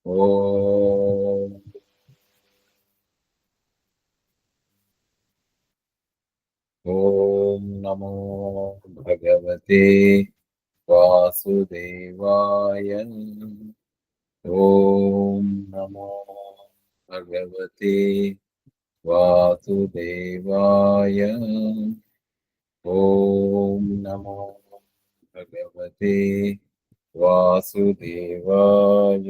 ఓం ఓం నమో భగవతే వాసుదేవాయ. ఓం నమో భగవతే వాసుదేవాయ. ఓం నమో భగవతే వాసుదేవాయ.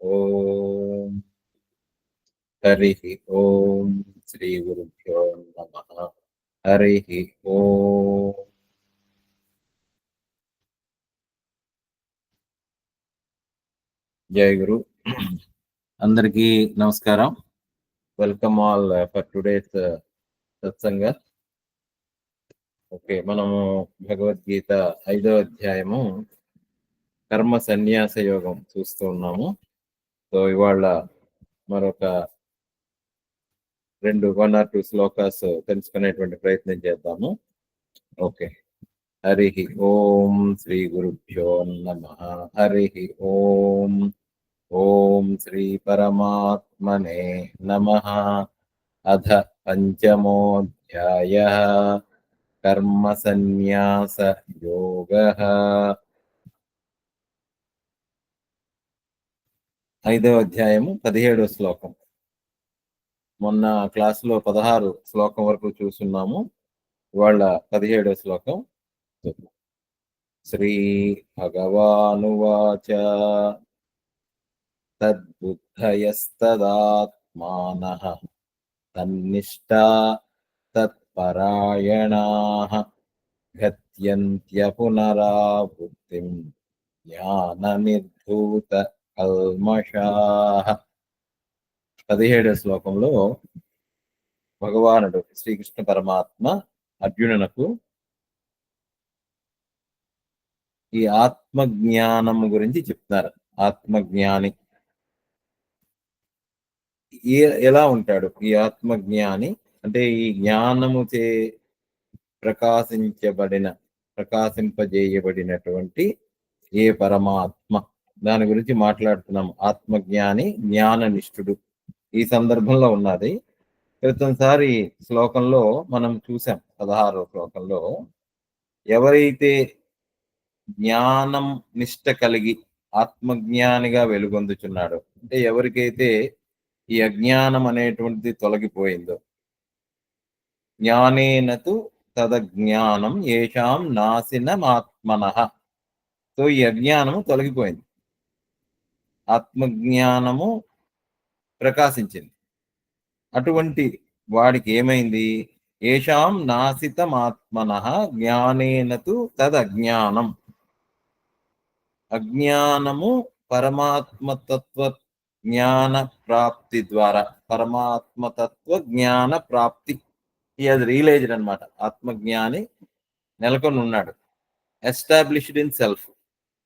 ఓం హరి ఓం శ్రీ గురుభ్యో నమః. హరి ఓం. జై గురు. అందరికీ నమస్కారం. వెల్కమ్ ఆల్ ఫర్ టుడేస్ సత్సంగ. ఓకే, మనము భగవద్గీత 5వ అధ్యాయము కర్మ సన్యాస యోగం చూస్తూ ఉన్నాము. సో ఇవాళ మరొక 1 or 2 శ్లోకాస్ తెలుసుకునేటువంటి ప్రయత్నం చేద్దాము. ఓకే. హరి ఓం శ్రీ గురుభ్యో నమః. హరి ఓం. ఓం శ్రీ పరమాత్మనే నమః. అథ పంచమోऽధ్యాయః కర్మ సన్యాస యోగః. 5వ అధ్యాయము 17వ శ్లోకం. మొన్న క్లాసులో 16 శ్లోకం వరకు చూస్తున్నాము. ఇవాళ 17వ శ్లోకం. శ్రీ భగవానువాచ తద్బుద్ధయస్తదాత్మానః తన్నిష్టా తత్పరాయణాః గత్యంత్య పునరావృత్తిం జ్ఞాననిర్ధూత కల్మషాః. 17వ శ్లోకంలో భగవానుడు శ్రీకృష్ణ పరమాత్మ అర్జునునకు ఈ ఆత్మజ్ఞానము గురించి చెప్తున్నారు. ఆత్మజ్ఞాని ఎలా ఉంటాడు? ఈ ఆత్మజ్ఞాని అంటే ఈ జ్ఞానముచే ప్రకాశింపజేయబడినటువంటి ఏ పరమాత్మ, దాని గురించి మాట్లాడుతున్నాం. ఆత్మజ్ఞాని జ్ఞాననిష్ఠుడు ఈ సందర్భంలో ఉన్నది. క్రితంసారి శ్లోకంలో మనం చూసాం, 16వ శ్లోకంలో ఎవరైతే జ్ఞానం నిష్ట కలిగి ఆత్మజ్ఞానిగా వెలుగొందుచున్నాడో, అంటే ఎవరికైతే ఈ అజ్ఞానం అనేటువంటిది తొలగిపోయిందో, జ్ఞానేనతు తదజ్ఞానం ఏషాం నాశినమాత్మనః. సో ఈ అజ్ఞానము తొలగిపోయింది, ఆత్మజ్ఞానము ప్రకాశించింది. అటువంటి వాడికి ఏమైంది? ఏషాం నాశితమాత్మనః జ్ఞానేనతు తదజ్ఞానం. అజ్ఞానము పరమాత్మతత్వ జ్ఞాన ప్రాప్తి ద్వారా, పరమాత్మతత్వ జ్ఞాన ప్రాప్తి అది రియలైజ్డ్ అనమాట. ఆత్మజ్ఞాని నెలకొని ఉన్నాడు, ఎస్టాబ్లిష్డ్ ఇన్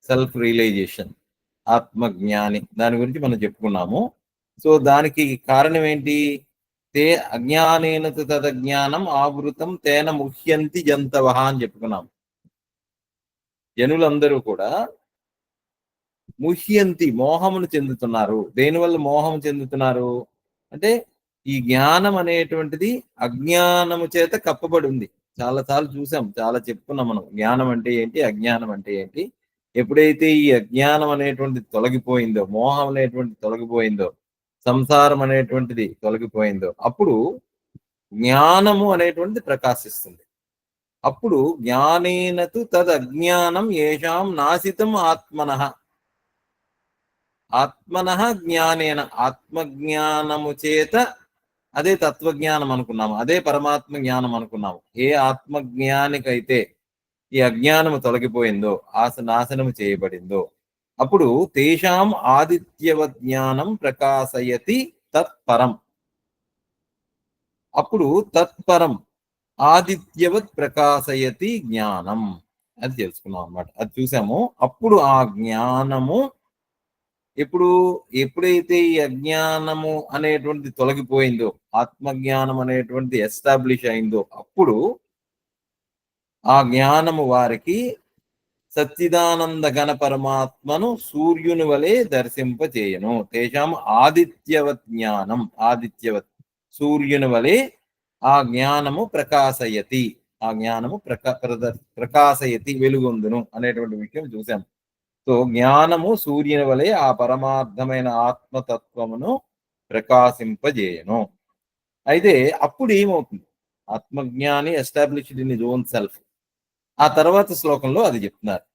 సెల్ఫ్ రియలైజేషన్. ఆత్మజ్ఞాని దాని గురించి మనం చెప్పుకున్నాము. సో దానికి కారణం ఏంటి? తే అజ్ఞానేన తదజ్ఞానం ఆవృతం తేన ముహ్యంతి జంతవః అని చెప్పుకున్నాం. జనులందరూ కూడా ముహ్యంతి మోహమును చెందుతున్నారు. దేనివల్ల మోహం చెందుతున్నారు అంటే ఈ జ్ఞానం అనేటువంటిది అజ్ఞానము చేత కప్పబడి ఉంది. చాలాసార్లు చూసాం, చాలా చెప్పుకున్నాం మనం. జ్ఞానం అంటే ఏంటి, అజ్ఞానం అంటే ఏంటి. ఎప్పుడైతే ఈ అజ్ఞానం అనేటువంటిది తొలగిపోయిందో, మోహం అనేటువంటిది తొలగిపోయిందో, సంసారం అనేటువంటిది తొలగిపోయిందో, అప్పుడు జ్ఞానము అనేటువంటిది ప్రకాశిస్తుంది. అప్పుడు జ్ఞానేనతు తద్ అజ్ఞానం ఏషాం నాశితం ఆత్మనః. ఆత్మనః జ్ఞానేన, ఆత్మజ్ఞానము చేత, అదే తత్వజ్ఞానం అనుకున్నాము, అదే పరమాత్మ జ్ఞానం అనుకున్నాము. ఏ ఆత్మజ్ఞానికైతే ఈ అజ్ఞానము తొలగిపోయిందో, నాశనము చేయబడిందో, అప్పుడు తేషాం ఆదిత్యవత్ జ్ఞానం ప్రకాశయతి తత్పరం. అప్పుడు తత్పరం ఆదిత్యవత్ ప్రకాశయతి జ్ఞానం అది తెలుసుకున్నాం అన్నమాట. అది చూసాము. అప్పుడు ఆ జ్ఞానము ఎప్పుడైతే ఈ అజ్ఞానము అనేటువంటిది తొలగిపోయిందో, ఆత్మజ్ఞానం అనేటువంటిది ఎస్టాబ్లిష్ అయిందో, అప్పుడు ఆ జ్ఞానము వారికి సచ్చిదానంద ఘన పరమాత్మను సూర్యుని వలె దర్శింపచేయను. తేషాం ఆదిత్యవత్ జ్ఞానం, ఆదిత్యవత్ సూర్యుని వలె ఆ జ్ఞానము ప్రకాశయతి, ఆ జ్ఞానము ప్రకాశయతి వెలుగొందును అనేటువంటి విషయం చూసాం. సో జ్ఞానము సూర్యుని వలె ఆ పరమార్థమైన ఆత్మతత్వమును ప్రకాశింపజేయను. అయితే అప్పుడు ఏమవుతుంది? ఆత్మజ్ఞాని established in his own self. ఆ తర్వాత శ్లోకంలో అది చెప్తున్నారు.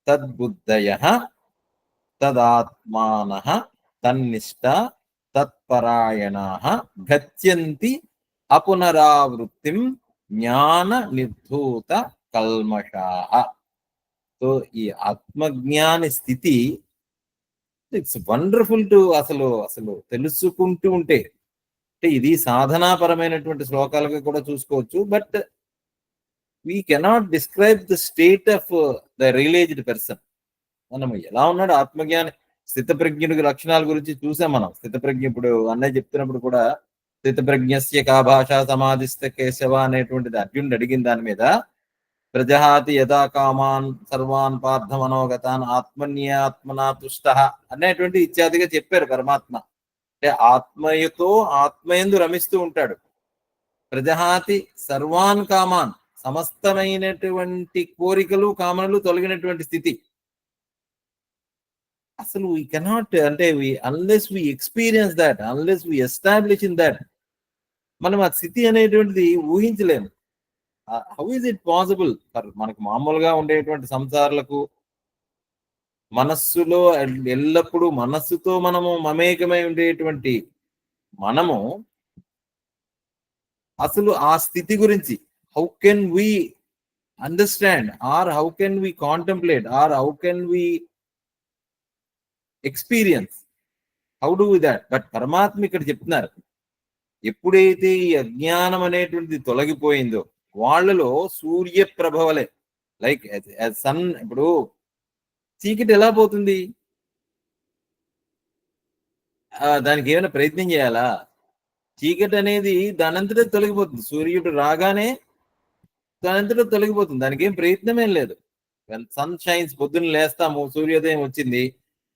తద్బుద్ధయ తదాత్మాన తన్నిష్ట తత్పరాయణ గచ్చంతి అపునరావృత్తిం జ్ఞాన నిర్ధూత కల్మషాః. సో ఈ ఆత్మజ్ఞాని స్థితి ఇట్స్ వండర్ఫుల్ టు అసలు అసలు తెలుసుకుంటూ ఉంటే, అంటే ఇది సాధనాపరమైనటువంటి శ్లోకాలుగా కూడా చూసుకోవచ్చు. But we cannot describe the state of the realized person. మనం ఎలా ఉన్నాడు ఆత్మజ్ఞాని, స్థితప్రజ్ఞుడికి లక్షణాల గురించి చూసాం మనం. స్థితప్రజ్ఞ ఇప్పుడు అన్నయ్య చెప్తున్నప్పుడు కూడా స్థితప్రజ్ఞస్య కా భాష సమాధిస్థ కేశవ అనేటువంటిది అర్జునుడు అడిగిన దాని మీద ప్రజహాతి యథా కామాన్ సర్వాన్ పార్థ మనోగతాన్ ఆత్మన్యాత్మనా తుష్ట అనేటువంటి ఇత్యాదిగా చెప్పారు పరమాత్మ. అంటే ఆత్మయతో ఆత్మయందు రమిస్తూ ఉంటాడు. ప్రజహాతి సర్వాన్ కామాన్, సమస్తమైనటువంటి కోరికలు కామనలు తొలగినటువంటి స్థితి. అసలు వీ కెనాట్, అంటే unless we experience that, unless we establish in that, మనం ఆ స్థితి అనేటువంటిది ఊహించలేము. How is it possible for మనకు మామూలుగా ఉండేటువంటి సంసారాలకు మనస్సులో ఎల్లప్పుడూ మనస్సుతో మనము మమేకమై ఉండేటువంటి మనము అసలు ఆ స్థితి గురించి how can we understand, or how can we contemplate, or how can we experience, how do we that? But పరమాత్మ ఇక్కడ చెప్తున్నారు, ఎప్పుడైతే ఈ అజ్ఞానం అనేటువంటిది తొలగిపోయిందో వాళ్ళలో సూర్యప్రభవలే, లైక్ సన్. ఇప్పుడు చీకటి ఎలా పోతుంది? దానికి ఏమైనా ప్రయత్నం చేయాలా? చీకటి అనేది దానంతటా తొలగిపోతుంది. సూర్యుడు రాగానే దానంతటా తొలగిపోతుంది. దానికి ఏం ప్రయత్నమేం లేదు. సన్ షైన్స్, పొద్దున్న లేస్తాము, సూర్యోదయం వచ్చింది,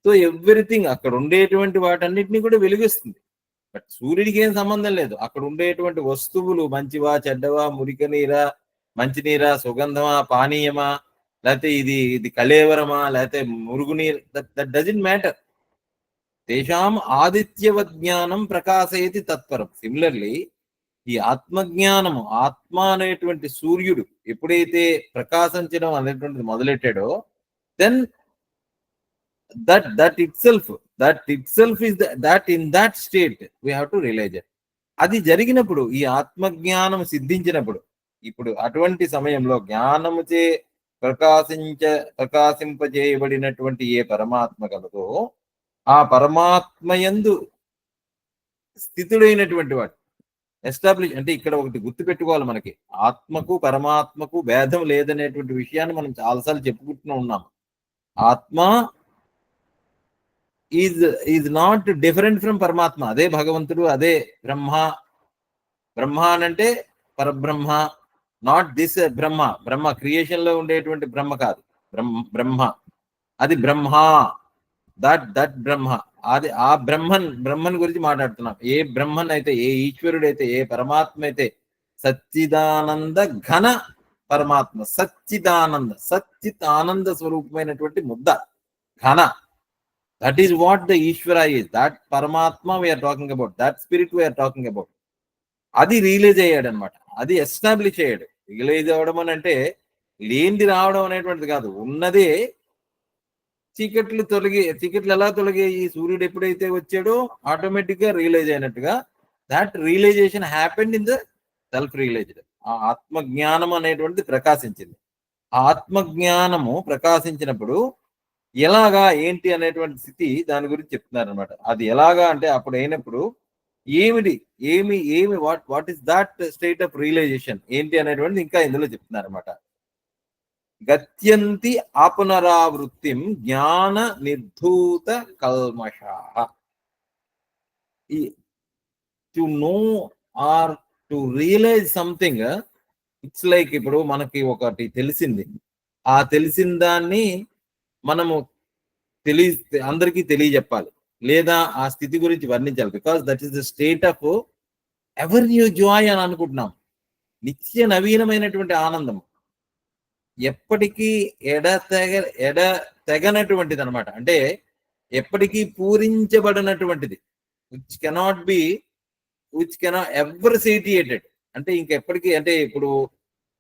సో ఎవ్రీథింగ్ అక్కడ ఉండేటువంటి వాటన్నిటిని కూడా వెలిగిస్తుంది. బట్ సూర్యుడికి ఏం సంబంధం లేదు. అక్కడ ఉండేటువంటి వస్తువులు మంచివా చెడ్డవా, మురికి నీరా మంచినీరా, సుగంధమా పానీయమా, లేకపోతే ఇది ఇది కళేవరమా, లేకపోతే మురుగునీరు, దట్ డజంట్ మ్యాటర్. తేషాం ఆదిత్యవ జ్ఞానం ప్రకాశయతి తత్పరం. సిమిలర్లీ ఈ ఆత్మజ్ఞానము, ఆత్మ అనేటువంటి సూర్యుడు ఎప్పుడైతే ప్రకాశించడం అనేటువంటిది మొదలెట్టాడో, then that itself is that in that state we have to realize it. అది జరిగినప్పుడు, ఈ ఆత్మజ్ఞానం సిద్ధించినప్పుడు, ఇప్పుడు అటువంటి సమయంలో జ్ఞానముచే ప్రకాశింపజేయబడినటువంటి ఏ పరమాత్మ కలదో ఆ పరమాత్మయందు స్థితుడైనటువంటి వాడు ఎస్టాబ్లిష్. అంటే ఇక్కడ ఒకటి గుర్తు పెట్టుకోవాలి, మనకి ఆత్మకు పరమాత్మకు భేదం లేదనేటువంటి విషయాన్ని మనం చాలాసార్లు చెప్పుకుంటూ ఉన్నాం. ఆత్మ ఈజ్ నాట్ డిఫరెంట్ ఫ్రమ్ పరమాత్మ. అదే భగవంతుడు, అదే బ్రహ్మ. బ్రహ్మ అంటే పరబ్రహ్మ, not this Brahma. Brahma creation లో ఉండేటువంటి బ్రహ్మ కాదు. బ్రహ్మ అది బ్రహ్మ, దట్ బ్రహ్మ. అది ఆ బ్రహ్మన్ గురించి మాట్లాడుతున్నాం. ఏ బ్రహ్మన్ అయితే, ఏ ఈశ్వరుడైతే, ఏ పరమాత్మ అయితే సచ్చిదానంద ఘన పరమాత్మ, సచ్చిత్ ఆనంద స్వరూపమైనటువంటి ముద్ద, ఘన. దట్ ఈస్ వాట్ ద ఈశ్వర ఈజ్. దట్ పరమాత్మ we're talking about, that spirit we're talking about. అది రియలైజ్ అయ్యాడు అనమాట. అది ఎస్టాబ్లిష్ అయ్యాడు. రియలైజ్ అవ్వడం అని అంటే లేనిది రావడం అనేటువంటిది కాదు, ఉన్నదే. చీకట్లు ఎలా తొలగాయి? సూర్యుడు ఎప్పుడైతే వచ్చాడో ఆటోమేటిక్ గా రియలైజ్ అయినట్టుగా, that realization happened in the self realized. ఆ ఆత్మజ్ఞానం అనేటువంటిది ప్రకాశించింది. ఆ ఆత్మజ్ఞానము ప్రకాశించినప్పుడు ఎలాగా ఏంటి అనేటువంటి స్థితి, దాని గురించి చెప్తున్నారు అనమాట. అది ఎలాగా అంటే అప్పుడు అయినప్పుడు ఏమి what is that state of realization ఏంటి అనేటువంటిది ఇంకా ఇందులో చెప్తున్నారు అనమాట. గత్యంతి ఆపునరావృత్తిం జ్ఞాన నిర్ధూత కల్మషాః. To know or to realize something, it's like ఇప్పుడు మనకి ఒకటి తెలిసింది, ఆ తెలిసిన దాన్ని మనము అందరికీ తెలియజెప్పాలి, లేదా ఆ స్థితి గురించి వర్ణించాలి. Because that is the state of ever new joy అని అనుకుంటున్నాం. నిత్య నవీనమైనటువంటి ఆనందం, ఎప్పటికీ తెగనటువంటిది అనమాట. అంటే ఎప్పటికీ పూరించబడినటువంటిది, విచ్ కెనాట్ బి ఎవర్ సేటియేటెడ్. అంటే ఇంకెప్పటికీ, అంటే ఇప్పుడు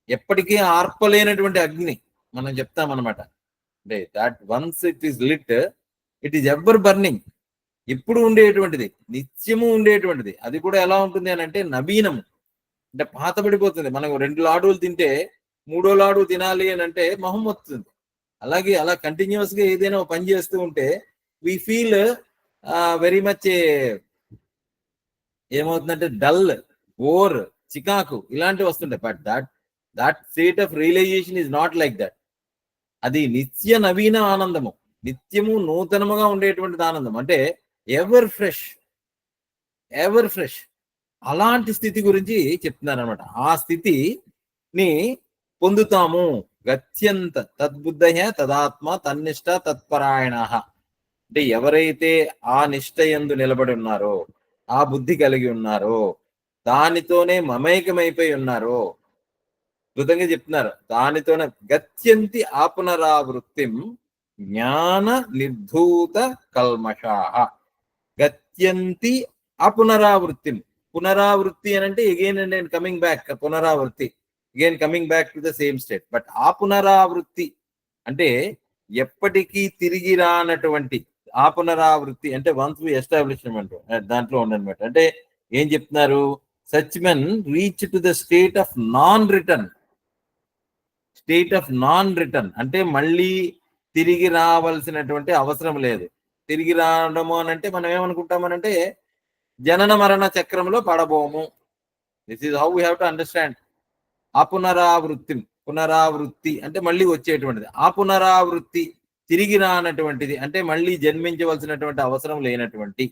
ఎప్పటికీ ఆర్పలేనటువంటి అగ్ని మనం చెప్తాం అనమాట. అంటే that once it is lit, it is ever burning, ఎప్పుడు ఉండేటువంటిది, నిత్యము ఉండేటువంటిది. అది కూడా ఎలా ఉంటుంది అని అంటే నవీనము, అంటే పాత పడిపోతుంది. మనం 2 లాడులు తింటే 3వ లాడు తినాలి అని అంటే మొహం వస్తుంది. అలాగే అలా కంటిన్యూస్ గా ఏదైనా పని చేస్తూ ఉంటే వి ఫీల్ వెరీ మచ్ ఏమవుతుందంటే డల్, బోర్, చికాకు ఇలాంటివి వస్తుంటాయి. But that state of realization is not like that. అది నిత్య నవీన ఆనందము, నిత్యము నూతనముగా ఉండేటువంటిది ఆనందం. అంటే ఎవర్ ఫ్రెష్, ఎవర్ ఫ్రెష్. అలాంటి స్థితి గురించి చెప్తున్నారు అనమాట. ఆ స్థితిని పొందుతాము. గత్యంత తద్బుద్ధయ తదాత్మ తన్నిష్ట తత్పరాయణ. అంటే ఎవరైతే ఆ నిష్ట యందు నిలబడి ఉన్నారో, ఆ బుద్ధి కలిగి ఉన్నారో, దానితోనే మమైకమైపోయి ఉన్నారో, అద్భుతంగా చెప్తున్నారు. దానితోనే గత్యంతి ఆపునరావృత్తిం జ్ఞాన నిర్ధూత కల్మషాః. గత్యంతి అపునరావృత్తిం. పునరావృత్తి అని అంటే అగైన్ అండ్ కమింగ్ బ్యాక్, పునరావృత్తి, again coming back to the same state. But ఆ పునరావృత్తి అంటే ఎప్పటికీ తిరిగి రానటువంటి ఆ పునరావృత్తి అంటే వన్స్ వి ఎస్టాబ్లిష్మెంట్ దాంట్లో ఉండనమాట. అంటే ఏం చెప్తున్నారు, such men reach to the state of non return. State of non return అంటే మళ్ళీ తిరిగి రావాల్సినటువంటి అవసరం లేదు. తిరిగి రావడము అని అంటే మనం ఏమనుకుంటామనంటే జనన మరణ చక్రంలో పడబోము. This is how we have to understand. అపునరావృత్తి, పునరావృత్తి అంటే మళ్ళీ వచ్చేటువంటిది. ఆ పునరావృత్తి తిరిగి రానటువంటిది అంటే మళ్ళీ జన్మించవలసినటువంటి అవసరం లేనటువంటి,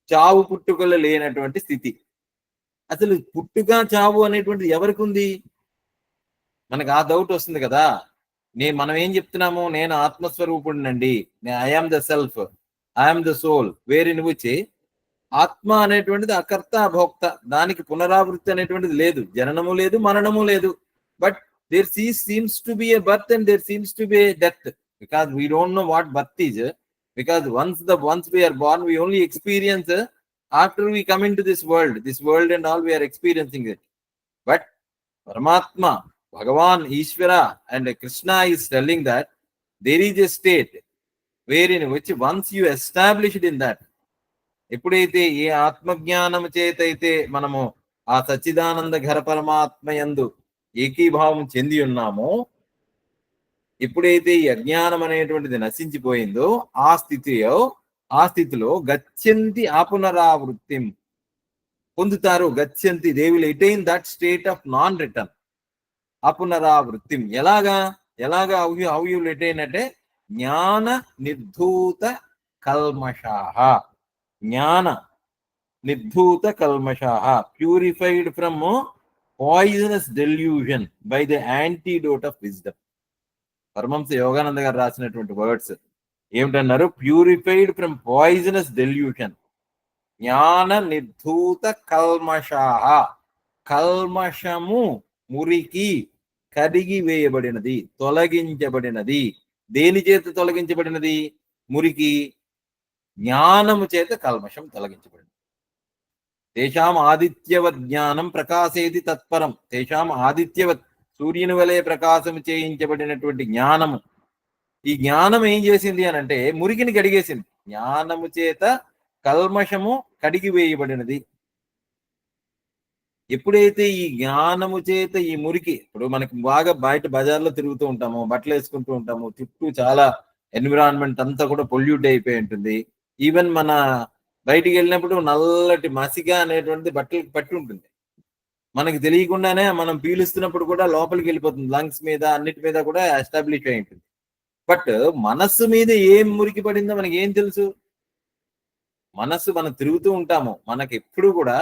చావు పుట్టుకలు లేనటువంటి స్థితి. అసలు పుట్టుక చావు అనేటువంటిది ఎవరికి ఉంది? మనకు ఆ డౌట్ వస్తుంది కదా. మనం ఏం చెప్తున్నాము, నేను ఆత్మస్వరూపుడినండి, I am the self, I am the soul, where in which ఆత్మ అనేటువంటిది అకర్త అభోక్త, దానికి పునరావృత్తి అనేటువంటిది లేదు, జననము లేదు, మరణము లేదు. But there seems to be a birth and there seems to be a death, because we don't know what birth is. Because once we are born, we only experience after we come into this world and all, we are experiencing it. But Paramatma, Bhagavan, Ishvara and Krishna is telling that there is a state wherein which once you established in that, ఎప్పుడైతే ఏ ఆత్మజ్ఞానము చేతైతే మనము ఆ సచ్చిదానంద ఘర పరమాత్మ యందు ఏకీభావం చెంది ఉన్నామో, ఎప్పుడైతే ఈ అజ్ఞానం అనేటువంటిది నశించిపోయిందో ఆ స్థితిలో గచ్చంతి ఆపునరావృత్తిం పొందుతారు. గచ్చంతి, they will attain that state of non return. అపునరావృత్తిం ఎలాగా హౌ యు విల్ అటైన్ అంటే జ్ఞాన నిర్ధూత కల్మషాః. జ్ఞాన నిర్ధూత కల్మషాః, purified from poisonous delusion by the antidote of wisdom. Paramahansa Yogananda గారు రాసినటువంటి వర్డ్స్ ఏమిటన్నారు, ప్యూరిఫైడ్ ఫ్రమ్ పాయిజనస్ డెల్యూషన్, జ్ఞాన నిర్ధూత కల్మషాః. కల్మషము, మురికి కడిగి వేయబడినది, తొలగించబడినది. దేని చేత తొలగించబడినది? మురికి, జ్ఞానము చేత కల్మషం తొలగించబడింది. తేషాం ఆదిత్యవత్ జ్ఞానం ప్రకాశేది తత్పరం. తేషాం ఆదిత్యవత్, సూర్యుని వలె ప్రకాశం చేయించబడినటువంటి జ్ఞానము. ఈ జ్ఞానం ఏం చేసింది అని అంటే మురికిని కడిగేసింది. జ్ఞానము చేత కల్మషము కడిగి వేయబడినది. ఎప్పుడైతే ఈ జ్ఞానము చేత ఈ మురికి, ఇప్పుడు మనకి బాగా బయట బజార్లో తిరుగుతూ ఉంటాము, బట్టలు వేసుకుంటూ ఉంటాము, చుట్టూ చాలా ఎన్విరాన్మెంట్ అంతా కూడా పొల్యూట్ అయిపోయి ఉంటుంది. ఈవెన్ మన బయటికి వెళ్ళినప్పుడు నల్లటి మసిగా అనేటువంటిది బట్టలకు పట్టి ఉంటుంది. మనకి తెలియకుండానే మనం పీలుస్తున్నప్పుడు కూడా లోపలికి వెళ్ళిపోతుంది, లంగ్స్ మీద అన్నిటి మీద కూడా ఎస్టాబ్లిష్ అయి ఉంటుంది. బట్ మనస్సు మీద ఏం మురికి పడిందో మనకి ఏం తెలుసు? మనస్సు, మనం తిరుగుతూ ఉంటాము, మనకి ఎప్పుడు కూడా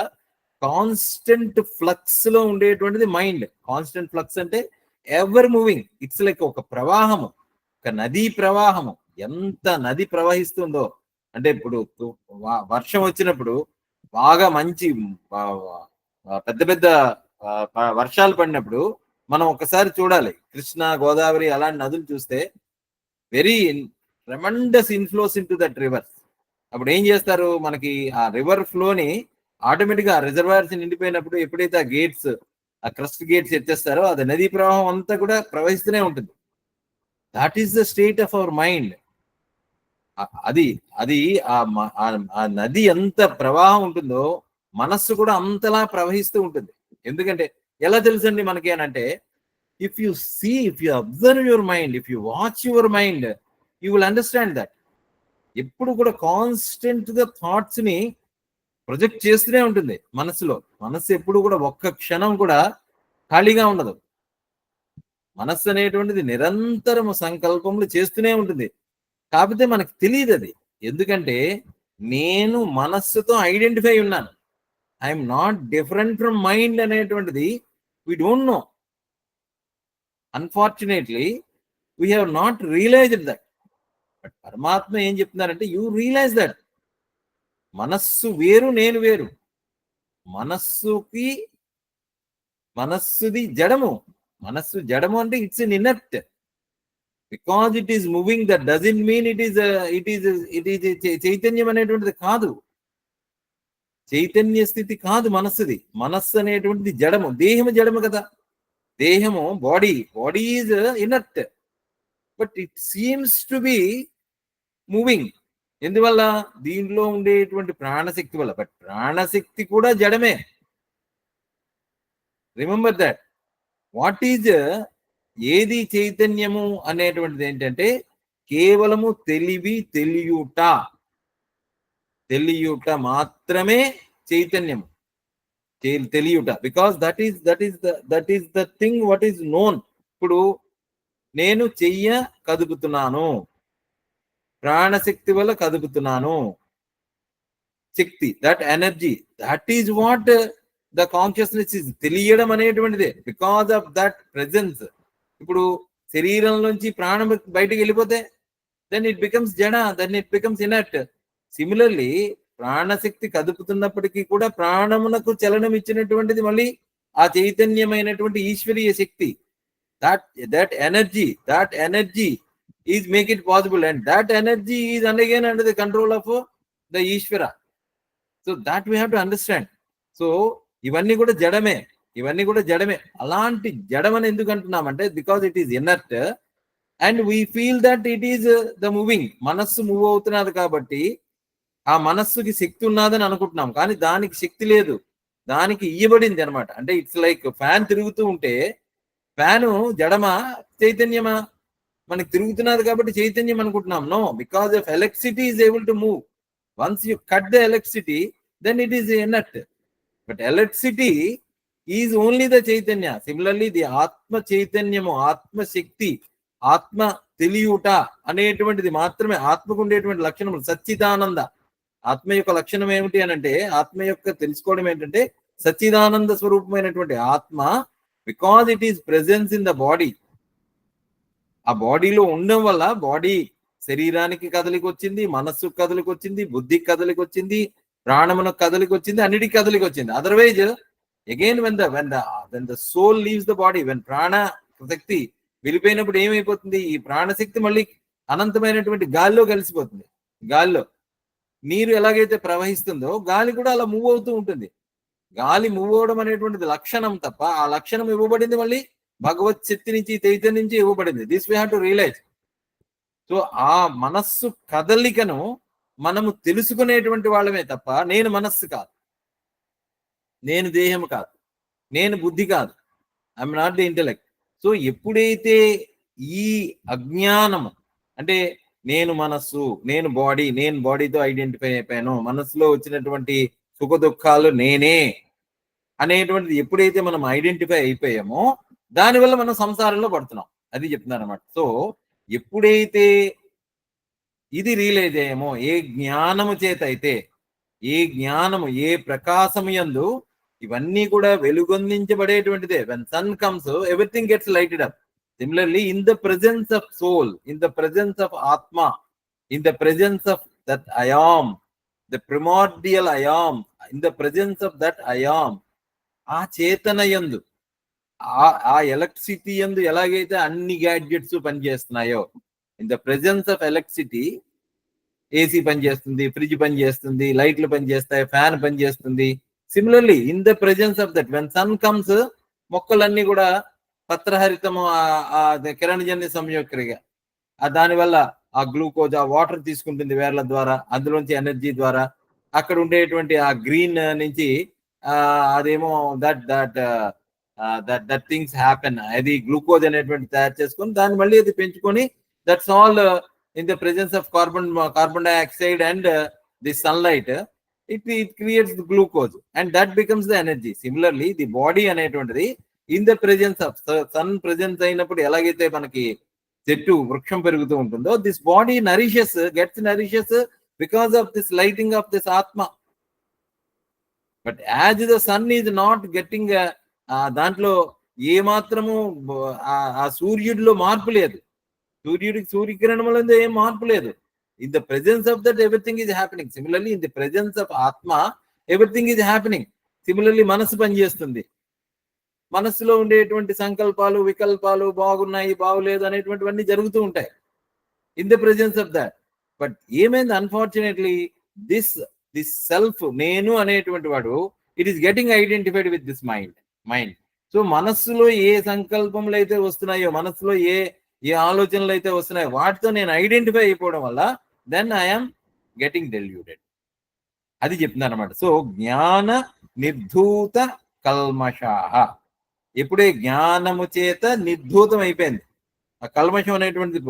కాన్స్టెంట్ ఫ్లక్స్ లో ఉండేటువంటిది మైండ్. కాన్స్టెంట్ ఫ్లక్స్ అంటే ఎవర్ మూవింగ్. ఇట్స్ లైక్ ఒక ప్రవాహము, ఒక నదీ ప్రవాహము. ఎంత నది ప్రవహిస్తుందో అంటే ఇప్పుడు వర్షం వచ్చినప్పుడు బాగా మంచి పెద్ద పెద్ద వర్షాలు పడినప్పుడు మనం ఒకసారి చూడాలి. కృష్ణ, గోదావరి అలాంటి నదులు చూస్తే very tremendous inflows in to that river. అప్పుడు ఏం చేస్తారు, మనకి ఆ రివర్ ఫ్లోని ఆటోమేటిక్ గా రిజర్వాయర్స్ నిండిపోయినప్పుడు ఎప్పుడైతే ఆ గేట్స్, ఆ క్రస్ట్ గేట్స్ ఎత్తేస్తారో అది నదీ ప్రవాహం అంతా కూడా ప్రవహిస్తూనే ఉంటుంది. That is the state of our mind. అది అది ఆ నది ఎంత ప్రవాహం ఉంటుందో మనస్సు కూడా అంతలా ప్రవహిస్తూ ఉంటుంది. ఎందుకంటే ఎలా తెలుసండి మనకి అని అంటే, if you see, if you observe your mind, if you watch your mind, you will understand that. ఎప్పుడు కూడా కాన్స్టెంట్ గా థాట్స్ ని ప్రొజెక్ట్ చేస్తూనే ఉంటుంది మనస్సులో. మనస్సు ఎప్పుడు కూడా ఒక్క క్షణం కూడా ఖాళీగా ఉండదు. మనస్సు అనేటువంటిది నిరంతరము సంకల్పములు చేస్తూనే ఉంటుంది. కాకపోతే మనకు తెలియదు అది. ఎందుకంటే నేను మనస్సుతో ఐడెంటిఫై ఉన్నాను. I'm not different from mind అనేటువంటిది we don't know. Unfortunately we have not realized that. But పరమాత్మ ఏం చెప్తున్నారంటే, యూ రియలైజ్ దట్ మనస్సు వేరు, నేను వేరు. మనస్సుది జడము. మనస్సు జడము అంటే it's in inert. Because it is moving, that doesn't mean it is చైతన్యం అనేటువంటిది కాదు. చైతన్య స్థితి కాదు మనస్సుది. మనస్సు అనేటువంటిది జడము. దేహము జడము కదా. దేహము body is inert, but it seems to be moving. ఎందువల్ల? దీనిలో ఉండేటువంటి ప్రాణశక్తి వల్ల. బట్ ప్రాణశక్తి కూడా జడమే. Remember that. వాట్ ఈజ్, ఏది చైతన్యము అనేటువంటిది ఏంటంటే కేవలము తెలియుట మాత్రమే చైతన్యము. తెలియుట. Because that is the thing what is known. ఇప్పుడు నేను చెయ్య కదుపుతున్నాను, ప్రాణశక్తి వల్ల కదుపుతున్నాను. శక్తి, that energy, that is what the consciousness is. తెలియడం అనేటువంటిదే. Because of that presence. ఇప్పుడు శరీరంలోంచి ప్రాణం బయటకు వెళ్ళిపోతే దెన్ ఇట్ బికమ్స్ జడ, then it becomes inert. Similarly ప్రాణశక్తి కదుపుతున్నప్పటికీ కూడా ప్రాణమునకు చలనం ఇచ్చినటువంటిది మళ్ళీ ఆ చైతన్యమైనటువంటి ఈశ్వరీయ శక్తి. That energy is make it possible, and that energy is again under the control of the ఈశ్వర. So that we have to understand. So ఇవన్నీ కూడా జడమే. అలాంటి జడమని ఎందుకు అంటున్నామంటే, because it is inert and we feel that it is the moving. మనస్సు move అవుతున్నది కాబట్టి ఆ మనస్సుకి శక్తి ఉన్నదని అనుకుంటున్నాం, కానీ దానికి శక్తి లేదు. దానికి ఇయ్యబడింది అనమాట. అంటే ఇట్స్ లైక్ ఫ్యాన్ తిరుగుతూ ఉంటే ఫ్యాను జడమా చైతన్యమా? మనకి తిరుగుతున్నది కాబట్టి చైతన్యం అనుకుంటున్నాం. No, because of electricity is able to move. Once you cut the electricity, then it is inert. But electricity is only the చైతన్య. సిమిలర్లీ ది ఆత్మ చైతన్యము, ఆత్మశక్తి, ఆత్మ తెలియుట అనేటువంటిది మాత్రమే. ఆత్మకు ఉండేటువంటి లక్షణములు సచ్చిదానంద. ఆత్మ యొక్క లక్షణం ఏమిటి అని అంటే, ఆత్మ యొక్క తెలుసుకోవడం ఏంటంటే సచ్చిదానంద స్వరూపమైనటువంటి ఆత్మ. Because it is presence in the body. ఆ బాడీలో ఉండడం వల్ల బాడీ శరీరానికి కదలికి వచ్చింది, మనస్సుకు కదలికి వచ్చింది, బుద్ధికి కదలికి వచ్చింది, ప్రాణమునకు కదలికి వచ్చింది, అన్నిటికి కదలికి వచ్చింది. Otherwise again when the soul leaves the body, when ప్రాణ శక్తి వెళ్ళిపోయినప్పుడు ఏమైపోతుంది? ఈ ప్రాణశక్తి మళ్ళీ అనంతమైనటువంటి గాలిలో కలిసిపోతుంది. గాలిలో నీరు ఎలాగైతే ప్రవహిస్తుందో గాలి కూడా అలా మూవ్ అవుతూ ఉంటుంది. గాలి మూవ్ అవడం అనేటువంటిది లక్షణం తప్ప, ఆ లక్షణం ఇవ్వబడింది మళ్ళీ భగవత్ శక్తి నుంచి, చైతన్యం నుంచి ఇవ్వబడింది. This we have to realise. So ఆ మనస్సు కదలికను మనము తెలుసుకునేటువంటి వాళ్ళమే తప్ప, నేను మనస్సు కాదు, నేను దేహం కాదు, నేను బుద్ధి కాదు, I'm not the intellect. So ఎప్పుడైతే ఈ అజ్ఞానము అంటే నేను మనస్సు, నేను బాడీతో ఐడెంటిఫై అయిపోయాను, మనస్సులో వచ్చినటువంటి సుఖ దుఃఖాలు నేనే అనేటువంటిది ఎప్పుడైతే మనం ఐడెంటిఫై అయిపోయామో దానివల్ల మనం సంసారంలో పడుతున్నాం. అది చెప్తున్నారు అనమాట. సో ఎప్పుడైతే ఇది రియలైజ్ అయ్యామో, ఏ జ్ఞానము చేత అయితే, ఏ జ్ఞానము, ఏ ప్రకాశము యందు ఇవన్నీ కూడా వెలుగొందించబడేటువంటిదే. When sun comes everything gets lighted up. Similarly in the presence of soul, in the presence of ఆత్మ, in the presence of that I am, the primordial I am, in the presence of that I am, ఆ చేతన యందు, ఆ electricity యందు ఎలాగైతే అన్ని gadgets పనిచేస్తున్నాయో, in the presence of electricity AC పనిచేస్తుంది, ఫ్రిడ్జ్ పనిచేస్తుంది, లైట్లు పనిచేస్తాయి, ఫ్యాన్ పనిచేస్తుంది. Similarly in the presence of that when sun comes, మొక్కలన్నీ కూడా పత్రహరితము, కిరణజన్య సంయోక్రియ, దానివల్ల ఆ గ్లూకోజ్, ఆ వాటర్ తీసుకుంటుంది వేర్ల ద్వారా, అందులోంచి ఎనర్జీ ద్వారా. అక్కడ ఉండేటువంటి ఆ గ్రీన్ నుంచి అదేమో that that that that things happen, అది గ్లూకోజ్ అనేటువంటి తయారు చేసుకొని దాన్ని మళ్ళీ అది పెంచుకొని, that's all in the presence of carbon dioxide and the sunlight, it creates the glucose and that becomes the energy. Similarly the body అనేటువంటిది in the presence of sun presence అయినప్పుడు ఎలాగైతే మనకి చెట్టు వృక్షం పెరుగుతూ ఉంటుందో, this body nourishes because of this lighting of this ఆత్మ. But as the sun is not getting, దాంట్లో ఏ మాత్రము ఆ సూర్యుడిలో మార్పు లేదు, సూర్యకిరణములందు ఏం మార్పు లేదు. In the presence of that everything is happening. Similarly in the presence of Atma everything is happening. Similarly మనసు పనిచేస్తుంది, మనసులో ఉండేటువంటి సంకల్పాలు వికల్పాలు, బాగున్నాయి బాగులేదు అనేటువంటివన్నీ జరుగుతూ ఉంటాయి in the presence of that. But ఏమైంది, అన్ఫార్చునేట్లీ దిస్ సెల్ఫ్, నేను అనేటువంటి వాడు, it is getting identified with this mind. So మనస్సులో ఏ సంకల్పములు అయితే వస్తున్నాయో, మనస్సులో ఏ ఆలోచనలు అయితే వస్తున్నాయో వాటితో నేను ఐడెంటిఫై అయిపోవడం వల్ల దెన్ ఐఎమ్ గెటింగ్ డెల్యూటెడ్. అది చెప్తున్నారు అనమాట. సో జ్ఞాన నిర్ధూత కల్మషాహ, ఎప్పుడే జ్ఞానము చేత నిర్ధూతం అయిపోయింది, ఆ కల్మషం అనేటువంటిది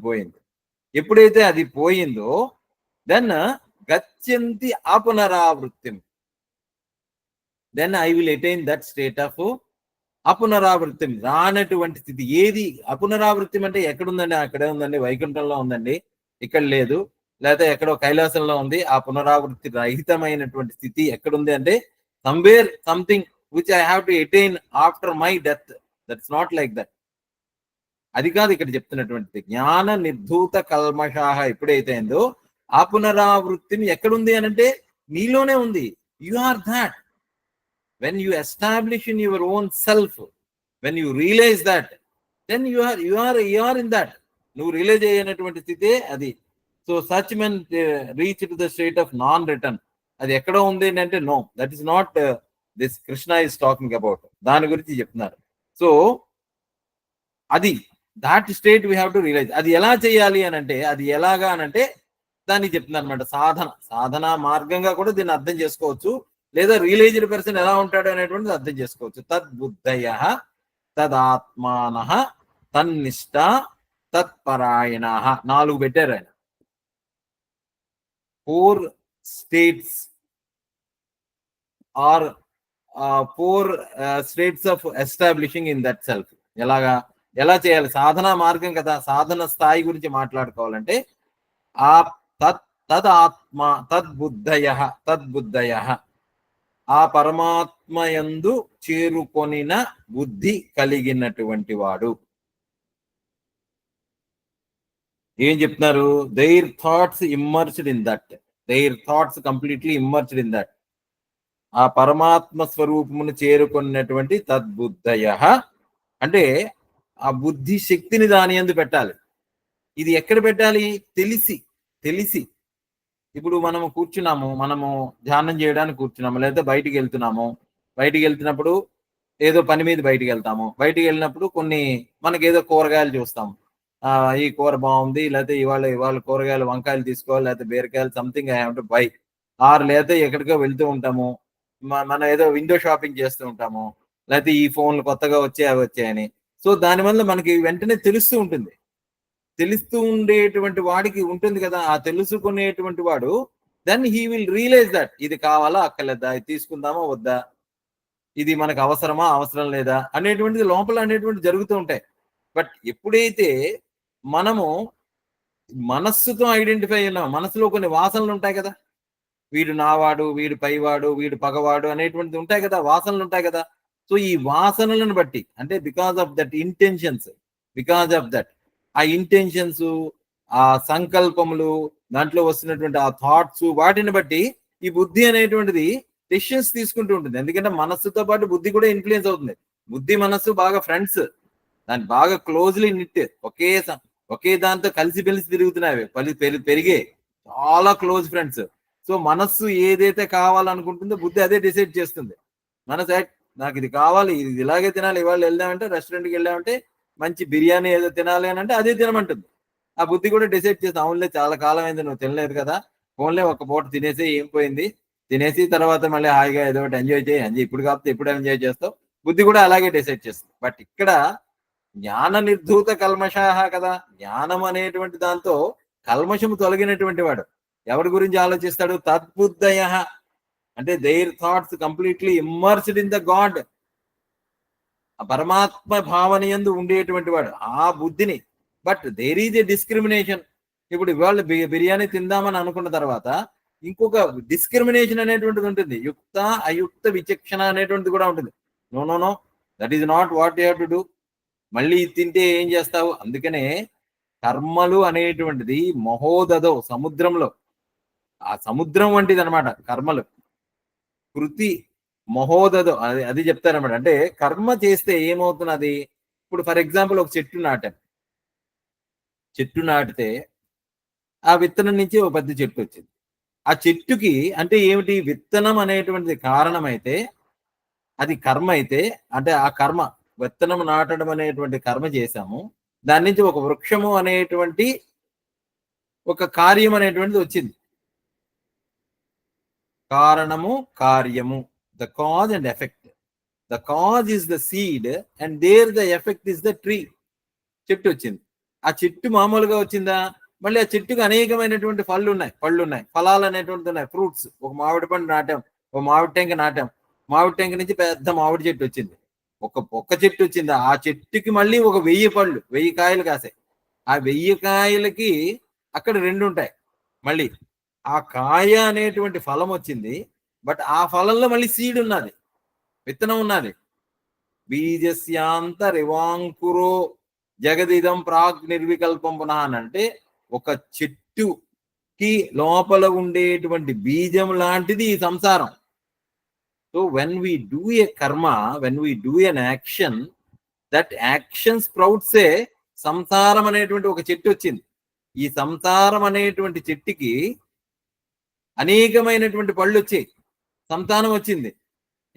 పోయింది. ఎప్పుడైతే అది పోయిందో దెన్ గచ్చంతి అపునరావృత్తిం, then I will attain that state of అపునరావృత్తిం, రానటువంటి స్థితి. ఏది అపునరావృత్తిం అంటే ఎక్కడుందండి? అక్కడే ఉందండి, వైకుంఠంలో ఉందండి, ఇక్కడ లేదు, లేకపోతే ఎక్కడో కైలాసంలో ఉంది. ఆ పునరావృత్తి రహితమైనటువంటి స్థితి ఎక్కడుంది అంటే somewhere something which I have to attain after my death. That's not like that. అది కాదు ఇక్కడ చెప్తున్నటువంటిది. జ్ఞాన నిర్ధూత కల్మషాహ ఎప్పుడైతే అయిందో, ఆ పునరావృత్తిని ఎక్కడుంది అని అంటే నీలోనే ఉంది. You are that. When you establish in your own self, when you realize that, then you are in that. నువ్వు రియలైజ్ అయ్యేటువంటి స్థితే అది. So such men reach to the state of non return. అది ఎక్కడో ఉంది అంటే no, that is not this Krishna is talking about. దాని గురించి చెప్తున్నారు. సో అది that state we have to realise. అది ఎలా చేయాలి అని అంటే, అది ఎలాగా అని అంటే దాన్ని చెప్తున్నారు అనమాట. సాధన మార్గంగా కూడా దీన్ని అర్థం చేసుకోవచ్చు, లేదా రియలైజ్డ్ పర్సన్ ఎలా ఉంటాడు అనేటువంటిది అర్థం చేసుకోవచ్చు. తద్బుద్ధయ తదాత్మాన తన్నిష్ట తత్పరాయణ, 4 పెట్టారు ఆయన. 4 states are 4 states of establishing in that self. ఎలా చేయాలి? సాధనా మార్గం కదా, సాధన స్థాయి గురించి మాట్లాడుకోవాలంటే ఆ తదాత్మ తద్బుద్ధయ, ఆ పరమాత్మయందు చేరుకొనిన బుద్ధి కలిగినటువంటి వాడు. ఏం చెప్తున్నారు? There thoughts immersed in that, there thoughts completely immersed in that. ఆ పరమాత్మ స్వరూపమును చేరుకున్నటువంటి తద్బుద్ధయ అంటే ఆ బుద్ధి శక్తిని దాని యందు పెట్టాలి. ఇది ఎక్కడ పెట్టాలి? తెలిసి. ఇప్పుడు మనము కూర్చున్నాము, మనము ధ్యానం చేయడానికి కూర్చున్నాము, లేదా బయటికి వెళ్తున్నప్పుడు ఏదో పని మీద బయటికి వెళ్ళినప్పుడు కొన్ని మనకి ఏదో కూరగాయలు చూస్తాము, ఈ కూర బాగుంది, లేకపోతే ఇవాళ కూరగాయలు వంకాయలు తీసుకోవాలి, లేకపోతే బీరకాయలు, something I have to buy. లేకపోతే ఎక్కడికో వెళ్తూ ఉంటాము, మనం ఏదో విండో షాపింగ్ చేస్తూ ఉంటాము, లేకపోతే ఈ ఫోన్లు కొత్తగా అవి వచ్చాయని. సో దానివల్ల మనకి వెంటనే తెలుస్తూ ఉండేటువంటి వాడికి ఉంటుంది కదా, ఆ తెలుసుకునేటువంటి వాడు then he will realise that ఇది కావాలా అక్కర్లేదా, ఇది తీసుకుందామా వద్దా, ఇది మనకు అవసరమా అవసరం లేదా అనేటువంటిది లోపల అనేటువంటి జరుగుతూ ఉంటాయి. బట్ ఎప్పుడైతే మనము మనస్సుతో ఐడెంటిఫై అయినా, మనసులో కొన్ని వాసనలు ఉంటాయి కదా, వీడు నావాడు, వీడు పైవాడు, వీడు పగవాడు అనేటువంటిది ఉంటాయి కదా, వాసనలు ఉంటాయి కదా. సో ఈ వాసనలను బట్టి, అంటే because of that intentions, because of that ఆ ఇంటెన్షన్స్, ఆ సంకల్పములు, దాంట్లో వస్తున్నటువంటి ఆ థాట్స్, వాటిని బట్టి ఈ బుద్ధి అనేటువంటిది డెసిషన్స్ తీసుకుంటూ ఉంటుంది. ఎందుకంటే మనస్సుతో పాటు బుద్ధి కూడా ఇన్ఫ్లుయెన్స్ అవుతుంది. బుద్ధి మనస్సు బాగా ఫ్రెండ్స్, దాన్ని బాగా క్లోజ్లీ నిట్, ఒకే దాంతో కలిసి తిరుగుతున్నాయి, పెరిగే చాలా క్లోజ్ ఫ్రెండ్స్. సో మనస్సు ఏదైతే కావాలనుకుంటుందో బుద్ధి అదే డిసైడ్ చేస్తుంది. మనసు నాకు ఇది కావాలి, ఇది ఇలాగే తినాలి, ఇవాళ వెళ్దామంటే రెస్టారెంట్కి వెళ్ళామంటే మంచి బిర్యానీ ఏదో తినాలి అని అంటే అదే తినమంటుంది. ఆ బుద్ధి కూడా డిసైడ్ చేస్తుంది, అవునులే చాలా కాలం అయింది నువ్వు తినలేదు కదా, ఫోన్లే ఒక పూట తినేసి ఏం పోయింది, తినేసి తర్వాత మళ్ళీ హాయిగా ఏదో ఒకటి ఎంజాయ్ ఇప్పుడు కాకపోతే ఎప్పుడు ఎంజాయ్ చేస్తావు. బుద్ధి కూడా అలాగే డిసైడ్ చేస్తుంది. బట్ ఇక్కడ జ్ఞాన నిర్ధూత కల్మషాహ కదా, జ్ఞానం అనేటువంటి దాంతో కల్మషము తొలగినటువంటి వాడు ఎవరి గురించి ఆలోచిస్తాడు? తద్బుద్ధయ, అంటే their thoughts completely immersed in the god, పరమాత్మ భావన యందు ఉండేటువంటి వాడు ఆ బుద్ధిని. But there is a discrimination. ఇప్పుడు ఇవాళ బిర్యానీ తిందామని అనుకున్న తర్వాత ఇంకొక డిస్క్రిమినేషన్ అనేటువంటిది ఉంటుంది, యుక్త అయుక్త విచక్షణ అనేటువంటిది కూడా ఉంటుంది. No no no, that is not what you have to do. మళ్ళీ తింటే ఏం చేస్తావు? అందుకనే కర్మలు అనేటువంటిది మహోదదో, సముద్రంలో, ఆ సముద్రం వంటిది అనమాట కర్మలు. కృతి మహోదదో, అది చెప్తారనమాట. అంటే కర్మ చేస్తే ఏమవుతున్నది? ఇప్పుడు ఫర్ ఎగ్జాంపుల్ ఒక చెట్టు నాటితే ఆ విత్తనం నుంచి ఒక పెద్ద చెట్టు వచ్చింది. ఆ చెట్టుకి అంటే ఏమిటి? విత్తనం అనేటువంటిది కారణమైతే, అది కర్మ అయితే, అంటే ఆ కర్మ విత్తనం నాటడం అనేటువంటి కర్మ చేశాము, దాని నుంచి ఒక వృక్షము అనేటువంటి ఒక కార్యం అనేటువంటిది వచ్చింది. కారణము కార్యము, the cause and effect. The cause is the seed and there the effect is the tree. చెట్టు వచ్చింది. ఆ చెట్టు మామూలుగా వచ్చిందా? మళ్ళీ ఆ చెట్టుకు అనేకమైనటువంటి పళ్ళు ఉన్నాయి, ఫలాలు అనేటువంటి ఉన్నాయి, ఫ్రూట్స్. ఒక మామిడి పండు నాటాం, ఒక మామిడి టెంక నాటాం, మామిడి టెంక నుంచి పెద్ద మామిడి చెట్టు వచ్చింది. ఒక్క చెట్టు వచ్చిందా? ఆ చెట్టుకి మళ్ళీ ఒక 1000 పళ్ళు, 1000 కాయలు కాసాయి. ఆ 1000 కాయలకి అక్కడ 2 ఉంటాయి. మళ్ళీ ఆ కాయ అనేటువంటి ఫలం వచ్చింది, బట్ ఆ ఫలంలో మళ్ళీ సీడ్ ఉన్నది, విత్తనం ఉన్నది. బీజస్యాంత రివాంకురో జగదిదం ప్రాగ్ నిర్వికల్పం పునః అని అంటే, ఒక చెట్టుకి లోపల ఉండేటువంటి బీజం లాంటిది ఈ సంసారం. So when we do a karma, when we do an action, that action sprouts a సంసారం అనేటువంటి ఒక చెట్టు వచ్చింది. ఈ సంసారం అనేటువంటి చెట్టుకి అనేకమైనటువంటి పళ్ళు వచ్చాయి, సంతానం వచ్చింది.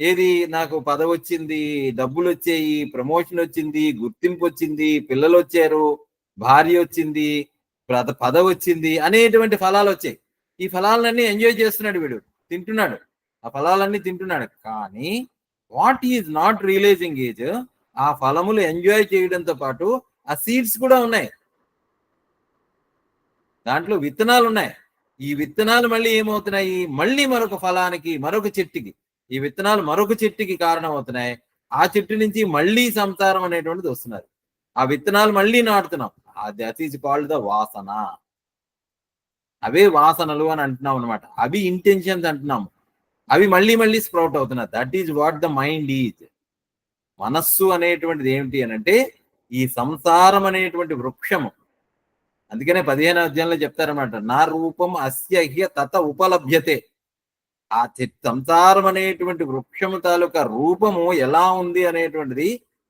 ఏది? నాకు పదవి వచ్చింది, డబ్బులు వచ్చాయి, ప్రమోషన్ వచ్చింది, గుర్తింపు వచ్చింది, పిల్లలు వచ్చారు, భార్య వచ్చింది, పదవి వచ్చింది అనేటువంటి ఫలాలు వచ్చాయి. ఈ ఫలాలన్నీ ఎంజాయ్ చేస్తున్నాడు వీడు, తింటున్నాడు, ఆ ఫలాలన్నీ తింటున్నాడు. కానీ what is not realising is, ఆ ఫలములు ఎంజాయ్ చేయడంతో పాటు ఆ సీడ్స్ కూడా ఉన్నాయి, దాంట్లో విత్తనాలు ఉన్నాయి. ఈ విత్తనాలు మళ్ళీ ఏమవుతున్నాయి? మళ్ళీ మరొక ఫలానికి, మరొక చెట్టుకి, ఈ విత్తనాలు మరొక చెట్టుకి కారణం అవుతున్నాయి. ఆ చెట్టు నుంచి మళ్ళీ సంసారం అనేటువంటిది వస్తున్నారు. ఆ విత్తనాలు మళ్ళీ నాటుతున్నాం, దట్ ఈజ్ కాల్డ్ ద వాసన. అవే వాసనలు అని అంటున్నాం అనమాట. అవి ఇంటెన్షన్స్ అంటున్నాము. అవి మళ్ళీ మళ్ళీ స్ప్రౌట్ అవుతున్నారు. That is what the mind is. మనస్సు అనేటువంటిది ఏమిటి అని అంటే ఈ సంసారం అనేటువంటి వృక్షము. అందుకనే 15వ అధ్యాయంలో చెప్తారన్నమాట, నా రూపం అస్య హ్య తత ఉపలభ్యతే. ఆ సంసారం అనేటువంటి వృక్షము తాలూకా రూపము ఎలా ఉంది అనేటువంటిది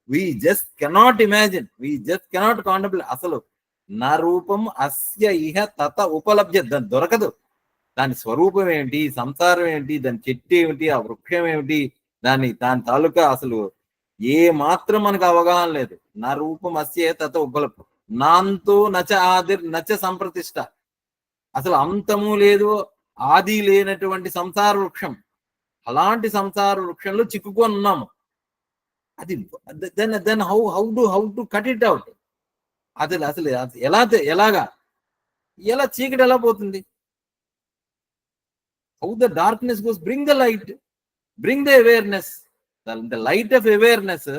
we just cannot imagine, we just cannot contemplate. అసలు నా రూపం అస్య ఇహ తత ఉపలభ్య, దాని దొరకదు. దాని స్వరూపం ఏమిటి, సంసారం ఏమిటి, దాని చెట్టు ఏమిటి, ఆ వృక్షం ఏమిటి, దాని తాలూకా అసలు ఏ మాత్రం మనకు అవగాహన లేదు. నా రూపం అస్య తత ఉపలభ్య, నాంతో నచ ఆదిర్ నచ సంప్రతిష్ట. అసలు అంతము లేదు, ఆది లేనటువంటి సంసార వృక్షం. అలాంటి సంసార వృక్షంలో చిక్కుకొని ఉన్నాము. అది then how to cut it out? అసలు ఎలాగా ఎలా చీకటి ఎలా పోతుంది? How the darkness goes? Bring the light, bring the awareness. The light of awareness,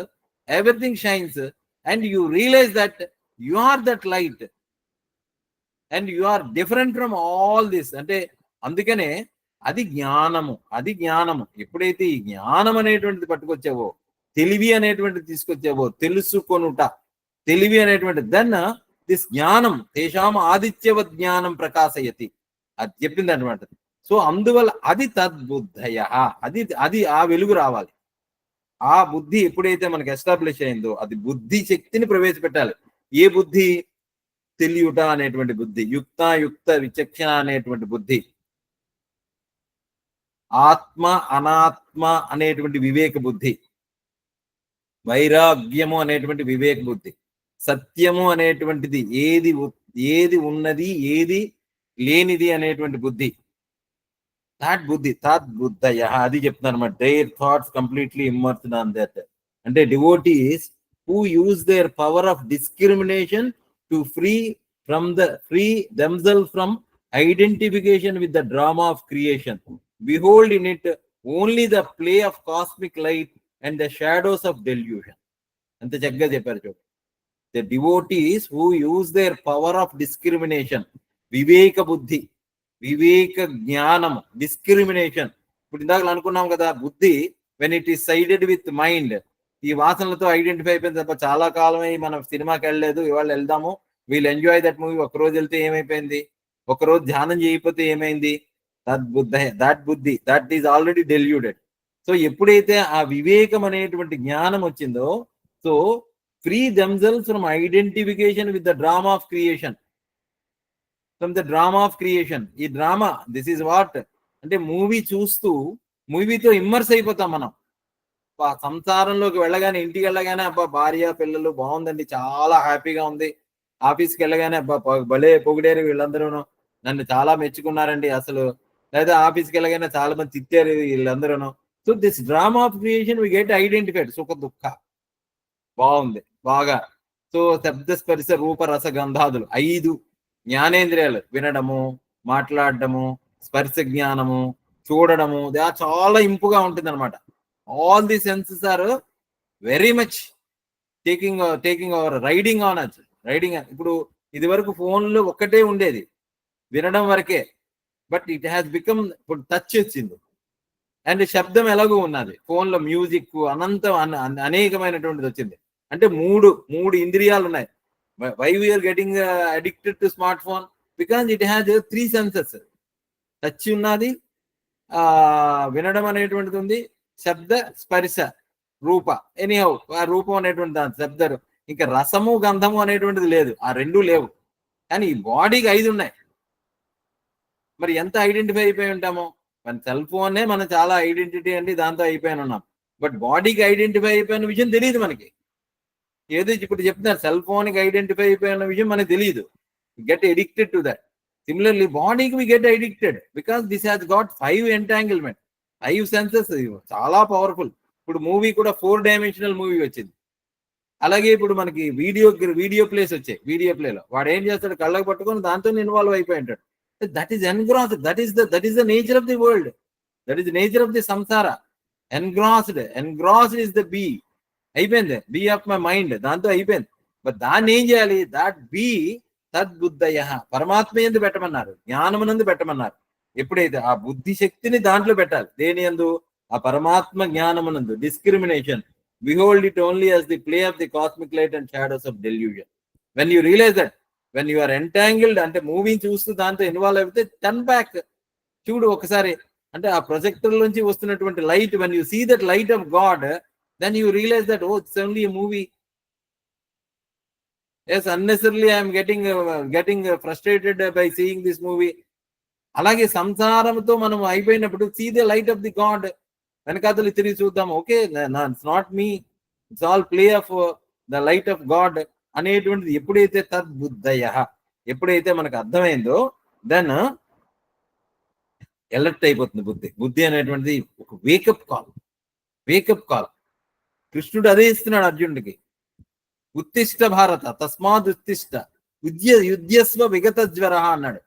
everything shines and you realise that you are that light and you are different from all this. అంటే అందుకనే అది జ్ఞానము. ఎప్పుడైతే ఈ జ్ఞానం అనేటువంటిది పట్టుకొచ్చావో, తెలివి అనేటువంటిది తీసుకొచ్చావో, తెలుసుకొనుట, తెలివి అనేటువంటి దెన్ దిస్ జ్ఞానం తేషాం ఆదిత్యవ జ్ఞానం ప్రకాశయతి, అది చెప్పింది అనమాట. సో అందువల్ల అది తద్బుద్ధయ, అది ఆ వెలుగు రావాలి. ఆ బుద్ధి ఎప్పుడైతే మనకి ఎస్టాబ్లిష్ అయిందో అది బుద్ధి శక్తిని ప్రవేశపెట్టాలి. ఏ బుద్ధి? తెలియుట అనేటువంటి బుద్ధి, యుక్త విచక్షణ అనేటువంటి బుద్ధి, ఆత్మ అనాత్మ అనేటువంటి వివేక బుద్ధి, వైరాగ్యము అనేటువంటి వివేక బుద్ధి, సత్యము అనేటువంటిది ఏది ఉన్నది ఏది లేనిది అనేటువంటి బుద్ధి, తద్బుద్ధయ, అది చెప్తున్నారు అన్నమాట. There thoughts completely immersed on that. అంటే devotees who use their power of discrimination to free themselves from identification with the drama of creation, behold in it only the play of cosmic light and the shadows of delusion. ante chagga chepparu చూడండి. The devotees who use their power of discrimination, వివేక బుద్ధి, వివేక జ్ఞానం, discrimination. ఇప్పుడు ఇందాక అనుకున్నాం కదా, బుద్ధి when it is sided with mind, ఈ వాసనలతో identify అయిపోయింది తప్ప చాలా కాలమే మనం సినిమాకి వెళ్ళలేదు, ఇవాళ వెళ్దాము, వీళ్ళు ఎంజాయ్ దట్ మూవీ, ఒక్కరోజు వెళ్తే ఏమైపోయింది, ఒకరోజు ధ్యానం చేయకపోతే ఏమైంది, that is already deluded. So ఎప్పుడైతే ఆ వివేకం అనేటువంటి జ్ఞానం వచ్చిందో, so free themselves from identification with the drama of creation, ఈ డ్రామా, దిస్ ఈజ్ వాట్ అంటే మూవీ చూస్తూ మూవీతో ఇమ్మర్స్ అయిపోతాం మనం. సంసారంలోకి వెళ్ళగానే, ఇంటికి వెళ్ళగానే అబ్బా భార్య పిల్లలు బాగుందండి, చాలా హ్యాపీగా ఉంది. ఆఫీస్కి వెళ్ళగానే అబ్బా భలే పొగిడారు వీళ్ళందరూ, నన్ను చాలా మెచ్చుకున్నారండి అసలు, లేదా ఆఫీస్కి వెళ్ళగానే చాలా మంది తిట్టారు వీళ్ళందరూ. So this drama of creation we get identified, సుఖ దుఃఖ, బాగుంది బాగా. సో శబ్ద స్పర్శ రూప రస గంధాదులు 5 జ్ఞానేంద్రియాలు, వినడము, మాట్లాడటము, స్పర్శ జ్ఞానము, చూడడము, చాలా ఇంపుగా ఉంటుంది అనమాట. All the senses are very much taking over, riding on us. ఇప్పుడు ఇది వరకు ఫోన్లో ఒక్కటే ఉండేది, వినడం వరకే, బట్ ఇట్ హ్యాస్ బికమ్, ఇప్పుడు టచ్ వచ్చింది, అండ్ శబ్దం ఎలాగో ఉన్నది ఫోన్లో, మ్యూజిక్ అనేకమైనటువంటిది వచ్చింది. అంటే మూడు ఇంద్రియాలు ఉన్నాయి. Why we are getting addicted to smart phone? Because it has 3 senses. Touch ఉన్నది, వినడం అనేటువంటిది ఉంది, శబ్ద స్పర్శ రూప, ఎనీహౌ ఆ రూపం అనేటువంటి దాని శబ్దరు, ఇంకా రసము గంధము అనేటువంటిది లేదు, ఆ 2 లేవు. కానీ ఈ బాడీకి 5 ఉన్నాయి. మరి ఎంత ఐడెంటిఫై అయిపోయి ఉంటామో, మన సెల్ ఫోనే మనం చాలా ఐడెంటిటీ అండి, దాంతో అయిపోయాను ఉన్నాం. బట్ బాడీకి ఐడెంటిఫై అయిపోయిన విషయం తెలియదు మనకి. ఏదో ఇప్పుడు చెప్తున్నారు, సెల్ ఫోన్కి ఐడెంటిఫై అయిపోయిన విషయం మనకి తెలియదు. Get addicted to that. Similarly బాడీకి we get addicted because this has got 5 entanglement, 5 senses, చాలా పవర్ఫుల్. ఇప్పుడు మూవీ కూడా 4 డైమెన్షనల్ మూవీ వచ్చింది. అలాగే ఇప్పుడు మనకి వీడియో ప్లేస్ వచ్చాయి. వీడియో ప్లేలో వాడు ఏం చేస్తాడు, కళ్ళకు పట్టుకొని దాంతో ఇన్వాల్వ్ అయిపోయి ఉంటాడు. That is engrossed, that is the nature of the world, that is nature of the సంసార. ఎన్గ్రాస్డ్ ఇస్ ద బీ, అయిపోయింది, బీ ఆఫ్ మై మైండ్, దాంతో అయిపోయింది. బట్ దాన్ని ఏం చేయాలి, దాట్ బీ తద్బుద్ధయ, పరమాత్మ యందు పెట్టమన్నారు, జ్ఞానమునందు పెట్టమన్నారు. ఎప్పుడైతే ఆ బుద్ధి శక్తిని దాంట్లో పెట్టాలి, దేని యందు, ఆ పరమాత్మ జ్ఞానమునందు. Discrimination, behold it only as the play of the cosmic light and shadows of delusion. When you realize that, when you are entangled, అంటే మూవీ చూస్తూ దాంతో ఇన్వాల్వ్ అయిపోతే, టర్న్ బ్యాక్, చూడు ఒకసారి, అంటే ఆ ప్రొజెక్టర్ నుంచి వస్తున్నటువంటి light, when you see that light of God, then you realize that, oh, it's only a movie. Yes, unnecessarily I am getting frustrated by seeing this movie. అలాగే సంసారంతో మనం అయిపోయినప్పుడు, see the light of the god, వెనకాతలు తిరిగి చూద్దాం, okay, it's not me, it's all play of the light of god అనేటువంటిది ఎప్పుడైతే తద్బుద్ధయ, ఎప్పుడైతే మనకు అర్థమైందో, దెన్ ఎలర్ట్ అయిపోతుంది బుద్ధి అనేటువంటిది ఒక వేకప్ కాల్. కృష్ణుడు అదే ఇస్తున్నాడు అర్జునుడికి, ఉత్తిష్ట భారత తస్మాద్ ఉత్తిష్ట యుధ్యస్వ విగత జ్వర అన్నాడు.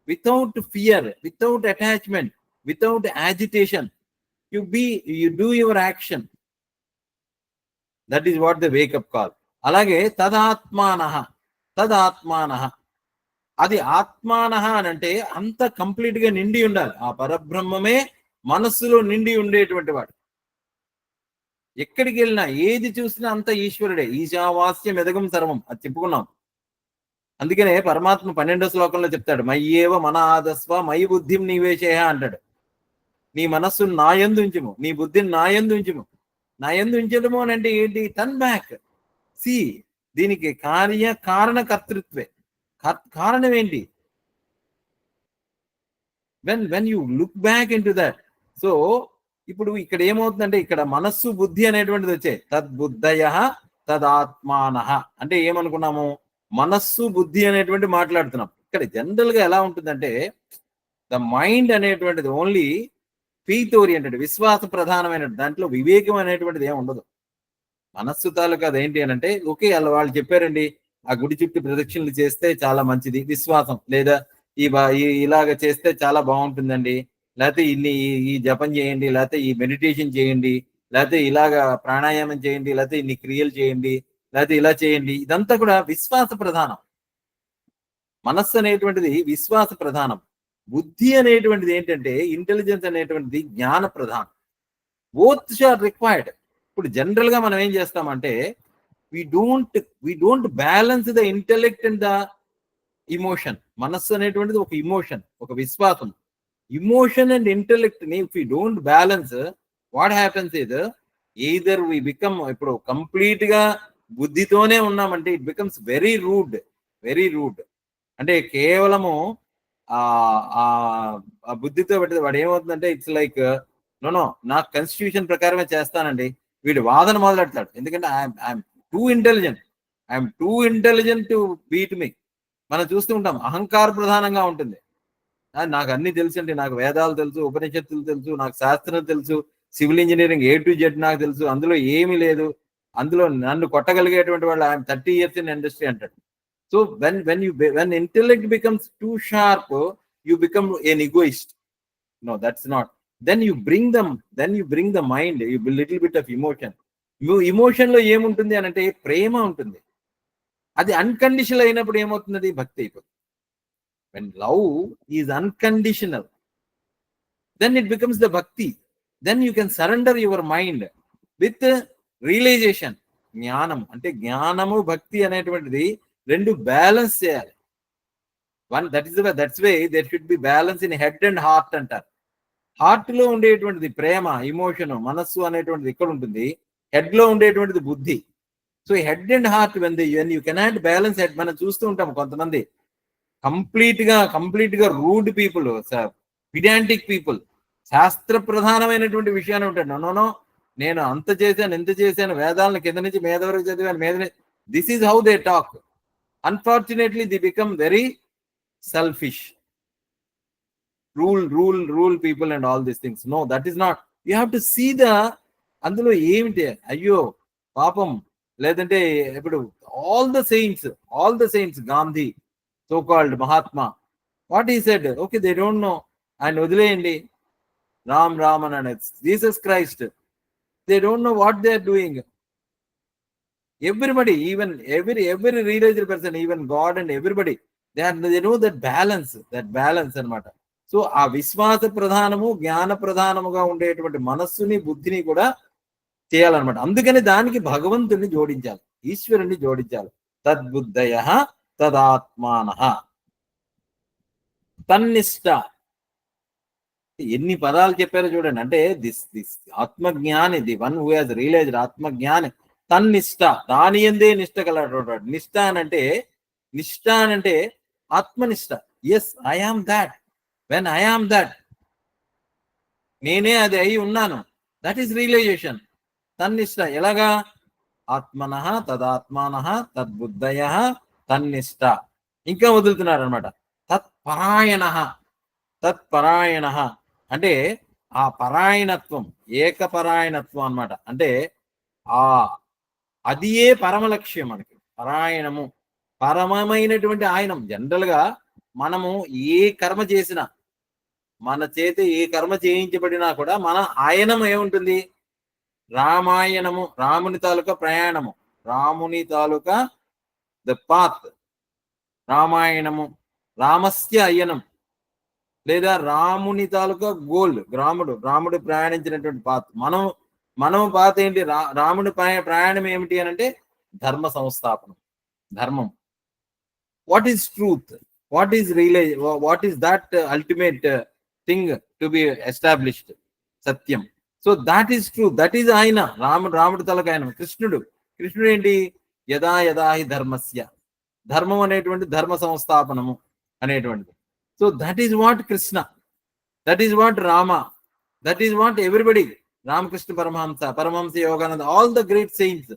Without fear, without attachment, without agitation, you do your action. That is what the wake up call. అలాగే తదాత్మానః, అది ఆత్మానహ అని అంటే అంత కంప్లీట్ గా నిండి ఉండాలి. ఆ పరబ్రహ్మమే మనస్సులో నిండి ఉండేటువంటి వాడు. ఎక్కడికి వెళ్ళినా ఏది చూసినా అంత ఈశ్వరుడే. ఈశావాస్యం ఎదగం సర్వం అది చెప్పుకున్నాం. అందుకనే పరమాత్మ 12వ శ్లోకంలో చెప్తాడు, మయ్యేవ మన ఆదస్వ మయి బుద్ధిం నివేశయ అంటాడు. నీ మనస్సును నా యందు ఉంచుము, నీ బుద్ధిని నా యందు ఉంచుము. నా యందు ఉంచడము అని అంటే ఏంటి? Turn back. సి, దీనికి కారణ కర్తృత్వే. కారణం ఏంటి? When you look back in to that. So ఇప్పుడు ఇక్కడ ఏమవుతుందంటే, ఇక్కడ మనస్సు బుద్ధి అనేటువంటిది వచ్చాయి. తద్బుద్ధయ తదాత్మాన అంటే ఏమనుకున్నాము? మనస్సు బుద్ధి అనేటువంటి మాట్లాడుతున్నాం. ఇక్కడ జనరల్ గా ఎలా ఉంటుందంటే, ద మైండ్ అనేటువంటిది ఓన్లీ ఫెయిత్ ఓరియంటెడ్, విశ్వాస ప్రధానమైన, దాంట్లో వివేకం అనేటువంటిది ఏమి ఉండదు. మనస్సు తాలూకా అదేంటి అని అంటే, ఓకే అలా వాళ్ళు చెప్పారండి, ఆ గుడి చుట్టూ ప్రదక్షిణలు చేస్తే చాలా మంచిది, విశ్వాసం. లేదా ఇలాగ చేస్తే చాలా బాగుంటుందండి, లేకపోతే ఈ జపం చేయండి, లేకపోతే ఈ మెడిటేషన్ చేయండి, లేకపోతే ఇలాగ ప్రాణాయామం చేయండి, లేకపోతే ఇన్ని క్రియలు చేయండి, లేకపోతే ఇలా చేయండి. ఇదంతా కూడా విశ్వాస ప్రధానం. మనస్సు అనేటువంటిది విశ్వాస ప్రధానం. బుద్ధి అనేటువంటిది ఏంటంటే, ఇంటెలిజెన్స్ అనేటువంటిది జ్ఞాన ప్రధానం. Both are required. ఇప్పుడు జనరల్ గా మనం ఏం చేస్తామంటే, we don't balance the intellect and the emotion. మనస్సు అనేటువంటిది ఒక ఇమోషన్, ఒక విశ్వాసం. ఇమోషన్ అండ్ ఇంటెలెక్ట్ ని if you don't balance, what happens is either we become, ఇప్పుడు కంప్లీట్ గా బుద్ధితోనే ఉన్నామంటే it becomes very rude, very rude. అంటే కేవలము ఆ బుద్ధితో పెట్టేది వాడు ఏమవుతుందంటే, ఇట్స్ లైక్ నో నాకు కాన్స్టిట్యూషన్ ప్రకారమే చేస్తానండి, వీడు వాదన మొదలెడతాడు. ఎందుకంటే I'm too intelligent to beat me. మనం చూస్తూ ఉంటాం, అహంకార ప్రధానంగా ఉంటుంది. నాకు అన్ని తెలుసు అండి, నాకు వేదాలు తెలుసు, ఉపనిషత్తులు తెలుసు, నాకు శాస్త్రం తెలుసు, civil engineering A to Z నాకు తెలుసు, అందులో ఏమీ లేదు, అందులో నన్ను కొట్టగలిగేటువంటి వాళ్ళు ఐఎమ్ 30 years in ఇండస్ట్రీ అంటాడు. So when intellect becomes too sharp, you become an egoist. No, that's not. Then you bring the mind, you build little bit of emotion. Emotion లో ఏముంటుంది అని అంటే ప్రేమ ఉంటుంది. అది అన్కండిషనల్ అయినప్పుడు ఏమవుతుంది? భక్తి అయిపోతుంది. when love is unconditional, then it becomes the bhakti. Then you can surrender your mind with realization. జ్ఞానం అంటే, జ్ఞానము భక్తి అనేటువంటిది రెండు బ్యాలెన్స్ చేయాలి. That's way there should be balance in head and heart అంటారు. హార్ట్ లో ఉండేటువంటిది ప్రేమ, ఇమోషన్, మనస్సు అనేటువంటిది ఇక్కడ ఉంటుంది. హెడ్ లో ఉండేటువంటిది బుద్ధి. So head and heart when you cannot balance head. మనం చూస్తూ ఉంటాం కొంతమంది కంప్లీట్ గా రూడ్ పీపుల్, పిడాంటిక్ పీపుల్, శాస్త్ర ప్రధానమైనటువంటి విషయాన్ని ఉంటాడు. నో నేను అంత చేశాను, ఎంత చేశాను, వేదాలను కింద నుంచి మీద వరకు చదివాను, this is how they talk. Unfortunately they become very selfish. Rule people and all these things. No, that is not. You have to see అందులో ఏమిటి, అయ్యో పాపం. లేదంటే ఇప్పుడు all the saints, Gandhi, so called Mahatma, what he said, okay they don't know, ఆయన వదిలేయండి, రామ్ అని అనేది, Jesus Christ, they don't know what they are doing. Everybody, even every realized person, even God and everybody, they know that balance అన్నమాట. So ఆ విశ్వాస ప్రధానము, జ్ఞాన ప్రధానముగా ఉండేటువంటి మనస్సుని, బుద్ధిని కూడా చేయాలన్నమాట. అందుకని దానికి భగవంతుని జోడించాలి, ఈశ్వరుని జోడించాలి. తద్బుద్ధయ తదాత్మానః తన్నిష్ట. ఎన్ని పదాలు చెప్పారో చూడండి. అంటే దిస్ ఆత్మజ్ఞాని, the one who has realized, ఆత్మజ్ఞాని, తన్నిష్ట, దాని ఎందే నిష్ట కలవాడు. నిష్ట అనంటే ఆత్మనిష్ట. Yes, I am that. When I am that, నేనే అది అయి ఉన్నాను, దట్ ఈస్ రియలైజేషన్. తన్నిష్ట ఎలాగా? ఆత్మనః తదాత్మానః తద్బుద్ధయ తన్నిష్ట. ఇంకా వదులుతున్నారు అనమాట. తత్పరాయణ అంటే ఆ పరాయణత్వం, ఏకపరాయణత్వం అన్నమాట. అంటే అది ఏ పరమ లక్ష్యం మనకి. పరాయణము, పరమమైనటువంటి ఆయనం. జనరల్ గా మనము ఏ కర్మ చేసినా, మన చేత ఏ కర్మ చేయించబడినా కూడా మన ఆయనం ఏముంటుంది? రామాయణము, రాముని తాలూకా ప్రయాణము, రాముని తాలూకా ద పాత్, రామాయణము, రామస్య అయ్యనం, లేదా రాముని తాలూకా గోల్, రాముడు ప్రయాణించినటువంటి పాత్. మనం పాత ఏంటి? రాముడి ప్రయాణం ఏమిటి అని అంటే ధర్మ సంస్థాపనం, ధర్మం. What is truth, what is realise, what is that ultimate thing to be established? సత్యం. So that is truth, that is ఆయన. రాముడి తలకు ఆయన. కృష్ణుడు ఏంటి? యదా యదా హి ధర్మస్య, ధర్మం అనేటువంటి ధర్మ సంస్థాపనము అనేటువంటిది. So that is what Krishna, that is what Rama, that is what everybody. Ramakrishna Paramahansa Yogananda, all the great saints,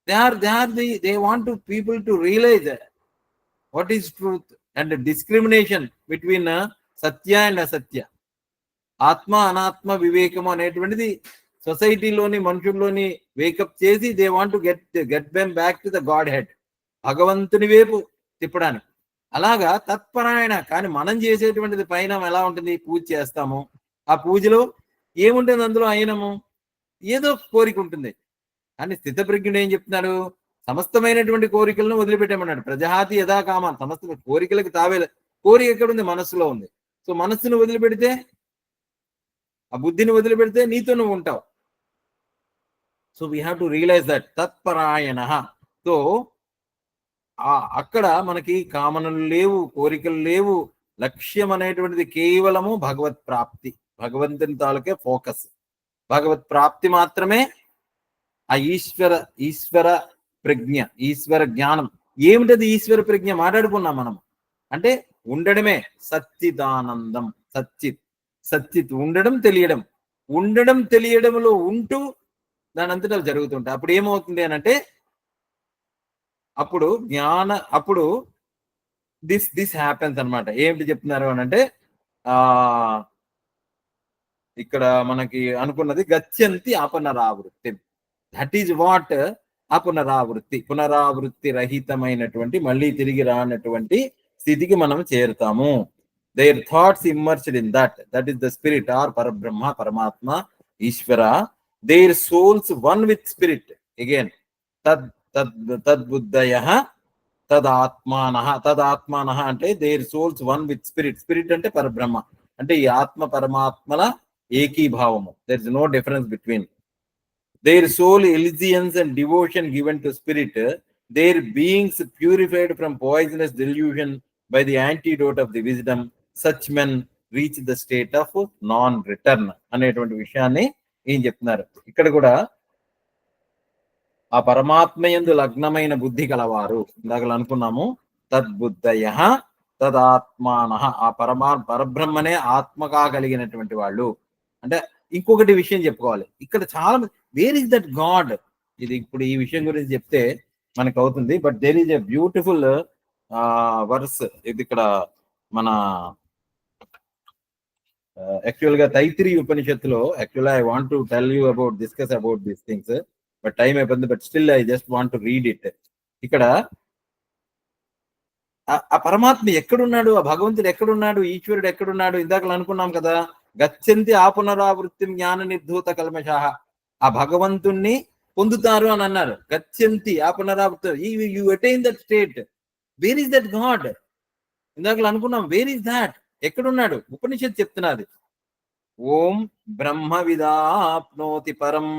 they want to people to realize what is truth and discrimination between satya and asatya. ఆత్మ అనాత్మ వివేకము అనేటువంటిది సొసైటీలోని మనుషుల్లోని వేకప్ చేసి they want to get them back to the God head, భగవంతుని వైపు తిప్పడానికి. అలాగా తత్పరాయణ. కానీ మనం చేసేటువంటిది పైన ఎలా ఉంటుంది? పూజ చేస్తాము, ఆ పూజలో ఏముంటుంది? అందులో అయినము ఏదో కోరిక ఉంటుంది. కానీ స్థితప్రజ్ఞుడు ఏం చెప్తున్నాడు? సమస్తమైనటువంటి కోరికలను వదిలిపెట్టమన్నాడు. ప్రజహాతి యథా కామ, సమస్త కోరికలకు తావే. కోరిక ఎక్కడుంది? మనస్సులో ఉంది. సో మనస్సును వదిలిపెడితే, ఆ బుద్ధిని వదిలిపెడితే నీతో నువ్వు ఉంటావు. So we have to realize that తత్పరాయణ. సో అక్కడ మనకి కామనలు లేవు, కోరికలు లేవు. లక్ష్యం అనేటువంటిది కేవలము భగవత్ ప్రాప్తి, భగవంతుని తాలూకే ఫోకస్, భగవత్ ప్రాప్తి మాత్రమే. ఆ ఈశ్వర ప్రజ్ఞ, ఈశ్వర జ్ఞానం. ఏమిటది ఈశ్వర ప్రజ్ఞ? మాట్లాడుకున్నాం మనం. అంటే ఉండడమే సచ్చిదానందం. సచ్చిత్ ఉండడం, తెలియడంలో ఉంటూ దాని అంతటా జరుగుతుంటాయి. అప్పుడు ఏమవుతుంది అని అంటే, అప్పుడు దిస్ హ్యాపెన్స్ అనమాట. ఏమిటి చెప్తున్నారు అని అంటే, ఇక్కడ మనకి అనుకున్నది గచ్చంతి అపనరావృత్తి. దట్ ఈజ్ వాట్ పునరావృత్తి రహితమైనటువంటి, మళ్ళీ తిరిగి రానటువంటి స్థితికి మనం చేరుతాము. Their thoughts immersed in that is the spirit or పరబ్రహ్మ, పరమాత్మ, ఈశ్వర. Their souls one with spirit. Again తద్బుద్ధయ తదాత్మాన అంటే their souls one with spirit అంటే పరబ్రహ్మ, అంటే ఈ ఆత్మ పరమాత్మల ఏకీభావము. There is no difference between. Their soul allegiance and devotion given to spirit, their beings purified from poisonous delusion by the antidote of the wisdom, such men reach the state of non-return అనేటువంటి విషయాన్ని ఏం చెప్తున్నారు ఇక్కడ కూడా. ఆ పరమాత్మయందు లగ్నమైన బుద్ధి కలవారు, ఇందాక అనుకున్నాము, తద్బుద్ధయ తదాత్మాన, ఆ పరబ్రహ్మనే ఆత్మగా కలిగినటువంటి వాళ్ళు. అంటే ఇంకొకటి విషయం చెప్పుకోవాలి ఇక్కడ. చాలా వేర్ ఇస్ దట్ గాడ్? ఇది ఇప్పుడు ఈ విషయం గురించి చెప్తే మనకు అవుతుంది. But there is a beautiful verse. ఇది ఇక్కడ మన యాక్చువల్ గా తైత్తిరీ ఉపనిషత్తులో, actual I want to tell you discuss about these things, but time అయిపోయింది. But still I just want to read it. ఇక్కడ ఆ పరమాత్మ ఎక్కడున్నాడు? ఆ భగవంతుడు ఎక్కడున్నాడు? ఈశ్వరుడు ఎక్కడున్నాడు? ఇందాక అనుకున్నాం కదా, గచ్చంతి ఆ పునరావృత్తి జ్ఞాన నిర్ధూత కల్మషాహ. ఆ భగవంతుణ్ణి పొందుతారు అని అన్నారు. గచ్చంతి ఆ పునరావృత్తి, you attain that state. Where is that God? ఇందాక అనుకున్నాం, వేర్ ఈస్ దాట్? ఎక్కడున్నాడు? ఉపనిషత్తు చెప్తున్నది. ఓం బ్రహ్మ విదాప్నోతి పరం,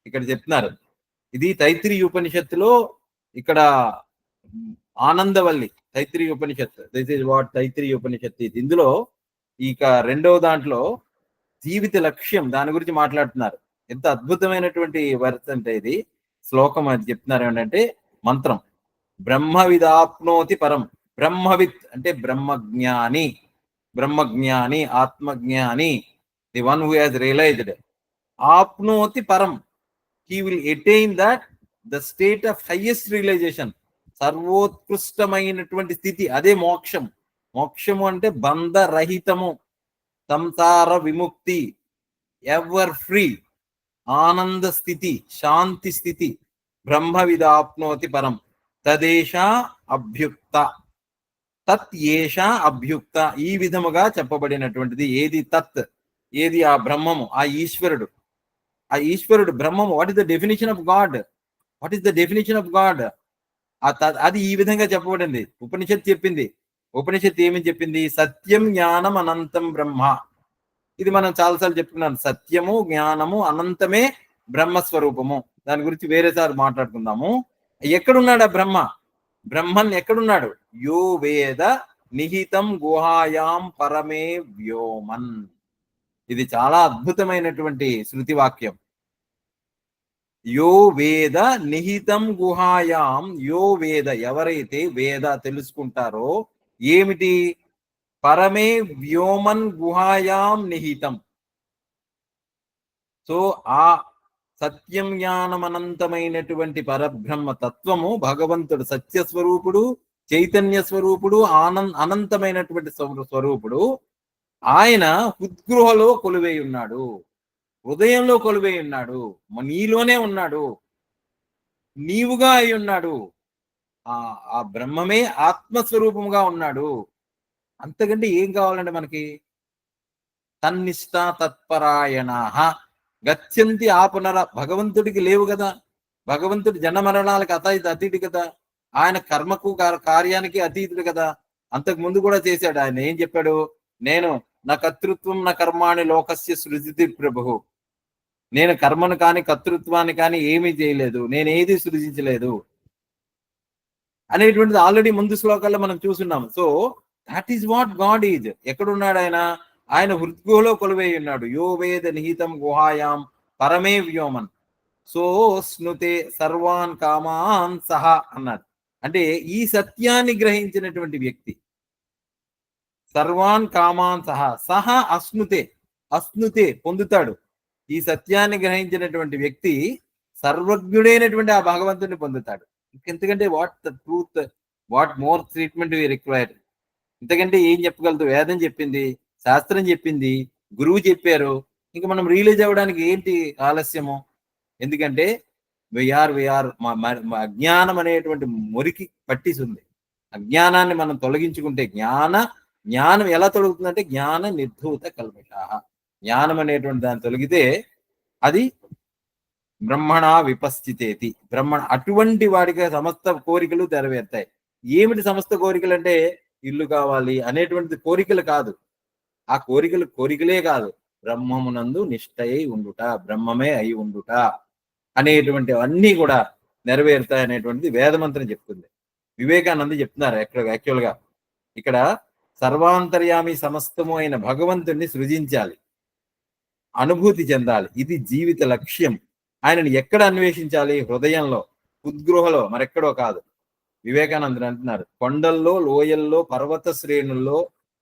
ఇక్కడ చెప్తున్నారు. ఇది తైత్తిరీ ఉపనిషత్తులో, ఇక్కడ ఆనందవల్లి తైత్తిరీ ఉపనిషత్తు. దిస్ ఇస్ వాట్ తైత్తిరీ ఉపనిషత్తు. ఇందులో ఇక రెండవ దాంట్లో జీవిత లక్ష్యం, దాని గురించి మాట్లాడుతున్నారు. ఎంత అద్భుతమైనటువంటి వర్స్ అంటే ఇది శ్లోకం. అది చెప్తున్నారు ఏంటంటే మంత్రం, బ్రహ్మవిదాప్నోతి పరం. బ్రహ్మవిత్ అంటే బ్రహ్మజ్ఞాని, ఆత్మజ్ఞాని, the one who has realized. ఆప్నోతి పరం, he will attain that the state of highest realization, సర్వోత్కృష్టమైనటువంటి స్థితి. అదే మోక్షం. మోక్షము అంటే బంధరహితము, సంసార విముక్తి, ఎవర్ ఫ్రీ, ఆనంద స్థితి, శాంతి స్థితి. బ్రహ్మ విదాప్నోతి పరం తదేషా అభ్యుక్త, తత్ ఏషా అభ్యుక్త. ఈ విధముగా చెప్పబడినటువంటిది. ఏది తత్? ఏది? ఆ బ్రహ్మము, ఆ ఈశ్వరుడు. ఆ ఈశ్వరుడు బ్రహ్మము. What is the definition of God? What is the definition of God? అది ఈ విధంగా చెప్పబడింది. ఉపనిషత్తు చెప్పింది. ఉపనిషత్తు ఏమని చెప్పింది? సత్యం జ్ఞానం అనంతం బ్రహ్మ. ఇది మనం చాలాసార్లు చెప్పుకున్నాం. సత్యము జ్ఞానము అనంతమే బ్రహ్మస్వరూపము. దాని గురించి వేరేసారి మాట్లాడుకుందాము. ఎక్కడున్నాడు ఆ బ్రహ్మ? బ్రహ్మన్ ఎక్కడున్నాడు? యో వేద నిహితం గుహాయాం పరమే వ్యోమన్. ఇది చాలా అద్భుతమైనటువంటి శృతి వాక్యం. యో వేద నిహితం గుహాయాం, యో వేద, ఎవరైతే వేద తెలుసుకుంటారో ఏమిటి? పరమే వ్యోమన్ గుహాయాం నిహితం. సో ఆ సత్యం జ్ఞానం అనంతమైనటువంటి పరబ్రహ్మ తత్వము భగవంతుడు సత్యస్వరూపుడు, చైతన్య స్వరూపుడు, అనంతమైనటువంటి స్వరూపుడు. ఆయన హృద్గృహలో కొలువై ఉన్నాడు, హృదయంలో కొలువై ఉన్నాడు, నీలోనే ఉన్నాడు, నీవుగా అయి ఉన్నాడు. ఆ బ్రహ్మమే ఆత్మస్వరూపముగా ఉన్నాడు. అంతకంటే ఏం కావాలంటే మనకి? తన్నిష్ట తత్పరాయణ గచ్చంతి ఆపునర. భగవంతుడికి లేవు కదా, భగవంతుడి జన్మరణాలకు అతీతుడు కదా, ఆయన కర్మకు కార్యానికి అతీతుడు కదా. అంతకు ముందు కూడా చేశాడు. ఆయన ఏం చెప్పాడు? నేను నా కర్తృత్వం నా కర్మాణి లోకస్య సృజితి ప్రభు. నేను కర్మను కానీ కర్తృత్వాన్ని కానీ ఏమీ చేయలేదు, నేను ఏది సృజించలేదు అనేటువంటిది ఆల్రెడీ ముందు శ్లోకాల్లో మనం చూస్తున్నాం. So that is what God is. ఎక్కడున్నాడు ఆయన? ఆయన హృద్గుహలో కొలువై ఉన్నాడు. యో వేద నిహితం గుహాయాం పరమే వ్యోమన్. సో స్నుతే సర్వాన్ కామాన్ సహా అన్నాడు. అంటే ఈ సత్యాన్ని గ్రహించినటువంటి వ్యక్తి సర్వాన్ కామాన్ సహా అశ్నుతే, అశ్నుతే పొందుతాడు. ఈ సత్యాన్ని గ్రహించినటువంటి వ్యక్తి సర్వజ్ఞుడైనటువంటి ఆ భగవంతుడిని పొందుతాడు. ఎందుకంటే what the truth, what more treatment we required? ఇంతకంటే ఏం చెప్పగలదు? వేదం చెప్పింది, శాస్త్రం చెప్పింది, గురువు చెప్పారు. ఇంకా మనం రియలైజ్ అవ్వడానికి ఏంటి ఆలస్యము? ఎందుకంటే విఆర్ అజ్ఞానం అనేటువంటి మురికి పట్టిసి ఉంది. అజ్ఞానాన్ని మనం తొలగించుకుంటే జ్ఞానం ఎలా తొలగుతుందంటే జ్ఞాన నిర్ధూత కల్మష. జ్ఞానం అనేటువంటి దాన్ని తొలగితే అది బ్రహ్మణ విపశ్చితేతి. అటువంటి వాడికి సమస్త కోరికలు నెరవేరుతాయి. ఏమిటి సమస్త కోరికలు అంటే? ఇల్లు కావాలి అనేటువంటిది కోరికలు కాదు. ఆ కోరికలే కాదు, బ్రహ్మమునందు నిష్ఠయై ఉండుట, బ్రహ్మమే అయి ఉండుట అనేటువంటి అన్నీ కూడా నెరవేరుతాయి అనేటువంటిది వేదమంత్రం చెప్తుంది. వివేకానంద చెప్తున్నారు యాక్చువల్గా ఇక్కడ సర్వాంతర్యామి సమస్తము అయిన భగవంతుణ్ణి సృజించాలి, అనుభూతి చెందాలి. ఇది జీవిత లక్ష్యం. ఆయనని ఎక్కడ అన్వేషించాలి? హృదయంలో, ఉద్గృహలో, మరెక్కడో కాదు. వివేకానందుడు అంటున్నారు, కొండల్లో, లోయల్లో, పర్వత శ్రేణుల్లో,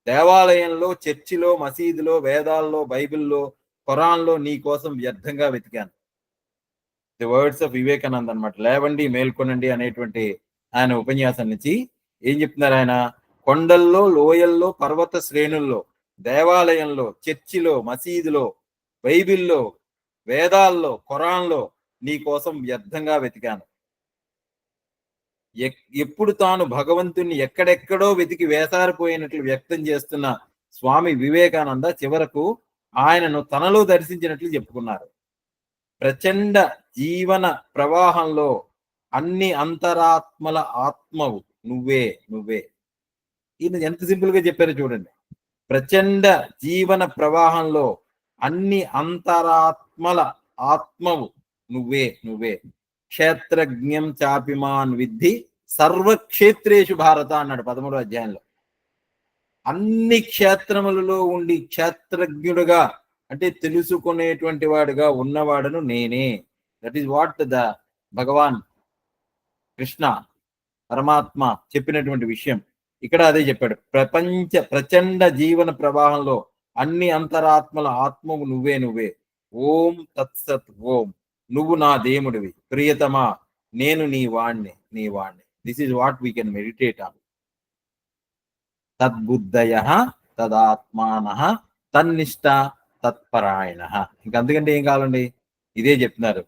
దేవాలయంలో, చర్చిలో, మసీదులో, వేదాల్లో, బైబిల్లో, ఖురాన్లో నీ కోసం వ్యర్థంగా వెతికాను. ది వర్డ్స్ ఆఫ్ వివేకానంద్ అనమాట. లేవండి మేల్కొనండి అనేటువంటి ఆయన ఉపన్యాసం నుంచి ఏం చెప్తున్నారు ఆయన? కొండల్లో, లోయల్లో, పర్వత శ్రేణుల్లో, దేవాలయంలో, చర్చిలో, మసీదులో, బైబిల్లో, వేదాల్లో, ఖురాన్లో నీ కోసం వ్యర్థంగా వెతికాను. ఎప్పుడు తాను భగవంతుణ్ణి ఎక్కడెక్కడో వెతికి వేసారిపోయినట్లు వ్యక్తం చేస్తున్న స్వామి వివేకానంద చివరకు ఆయనను తనలో దర్శించినట్లు చెప్పుకున్నారు. ప్రచండ జీవన ప్రవాహంలో అన్ని అంతరాత్మల ఆత్మవు నువ్వే నువ్వే. ఈయన ఎంత సింపుల్ గా చెప్పారో చూడండి. ప్రచండ జీవన ప్రవాహంలో అన్ని అంతరాత్మల ఆత్మవు నువ్వే నువ్వే. క్షేత్రజ్ఞం చాపిమాన్ విద్ధి సర్వక్షేత్రేషు భారత అన్నాడు 13వ అధ్యాయంలో. అన్ని క్షేత్రములలో ఉండి క్షేత్రజ్ఞుడుగా అంటే తెలుసుకునేటువంటి వాడుగా ఉన్నవాడును నేనే. దట్ ఈస్ వాట్ ద భగవాన్ కృష్ణ పరమాత్మ చెప్పినటువంటి విషయం. ఇక్కడ అదే చెప్పాడు. ప్రచండ జీవన ప్రవాహంలో అన్ని అంతరాత్మల ఆత్మవు నువ్వే నువ్వే. ఓం తత్సత్ ఓం. నువ్వు నా దేవుడివి ప్రియతమా, నేను నీ వాణ్ణి. This is what we can meditate on. తద్బుద్ధయ తదాత్మాన తన్నిష్ట తత్పరాయణ. ఇంకంతకంటే ఏం కావాలండి? ఇదే చెప్తున్నారు.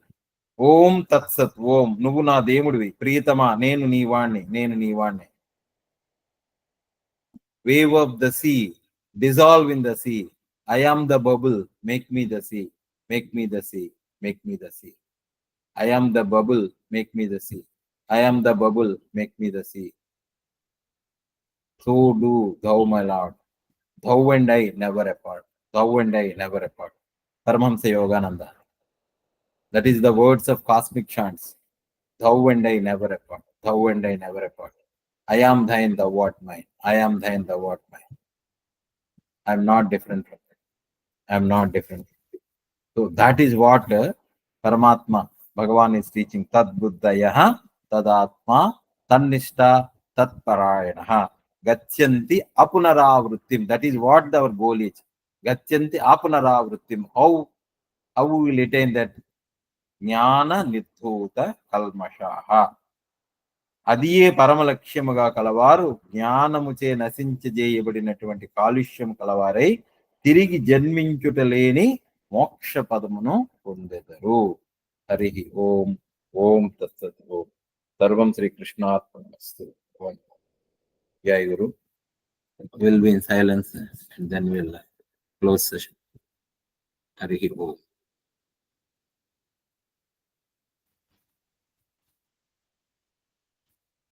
ఓం తత్సత్ ఓం. నువ్వు నా దేవుడివి ప్రియతమా, నేను నీ వాణ్ణి. Wave of the sea, dissolve in the sea. I am the bubble, make me the sea. I am the bubble, make me the sea. I am the bubble, make me the sea. So do thou, my Lord. Thou and I never apart. Thou and I never apart. Paramahamsa Yogananda. That is the words of cosmic chants. Thou and I never apart. Thou and I never apart. I am thine, thou art mine. I am thine, thou art mine. I am not different from it. I am not different. So that is what Paramatma, Bhagavan is teaching. Tad buddhayaha, tadatma, tannishta, tat parayanaha. Gachanti apunaravrittim. That is what our goal is. Gachanti apunaravrittim. How we will attain that? Jnana nidhuta kalmashaha. అదియే పరమ లక్ష్యముగా కలవారు జ్ఞానముచే నశించజేయబడినటువంటి కాలుష్యం కలవారై తిరిగి జన్మించుట లేని మోక్ష పదమును పొందెదరు. హరి ఓం. ఓం తత్సత్. ఓం. సర్వం శ్రీకృష్ణార్పణమస్తు. జై గురు. We'll be in silence and then we'll close session. Hari Om.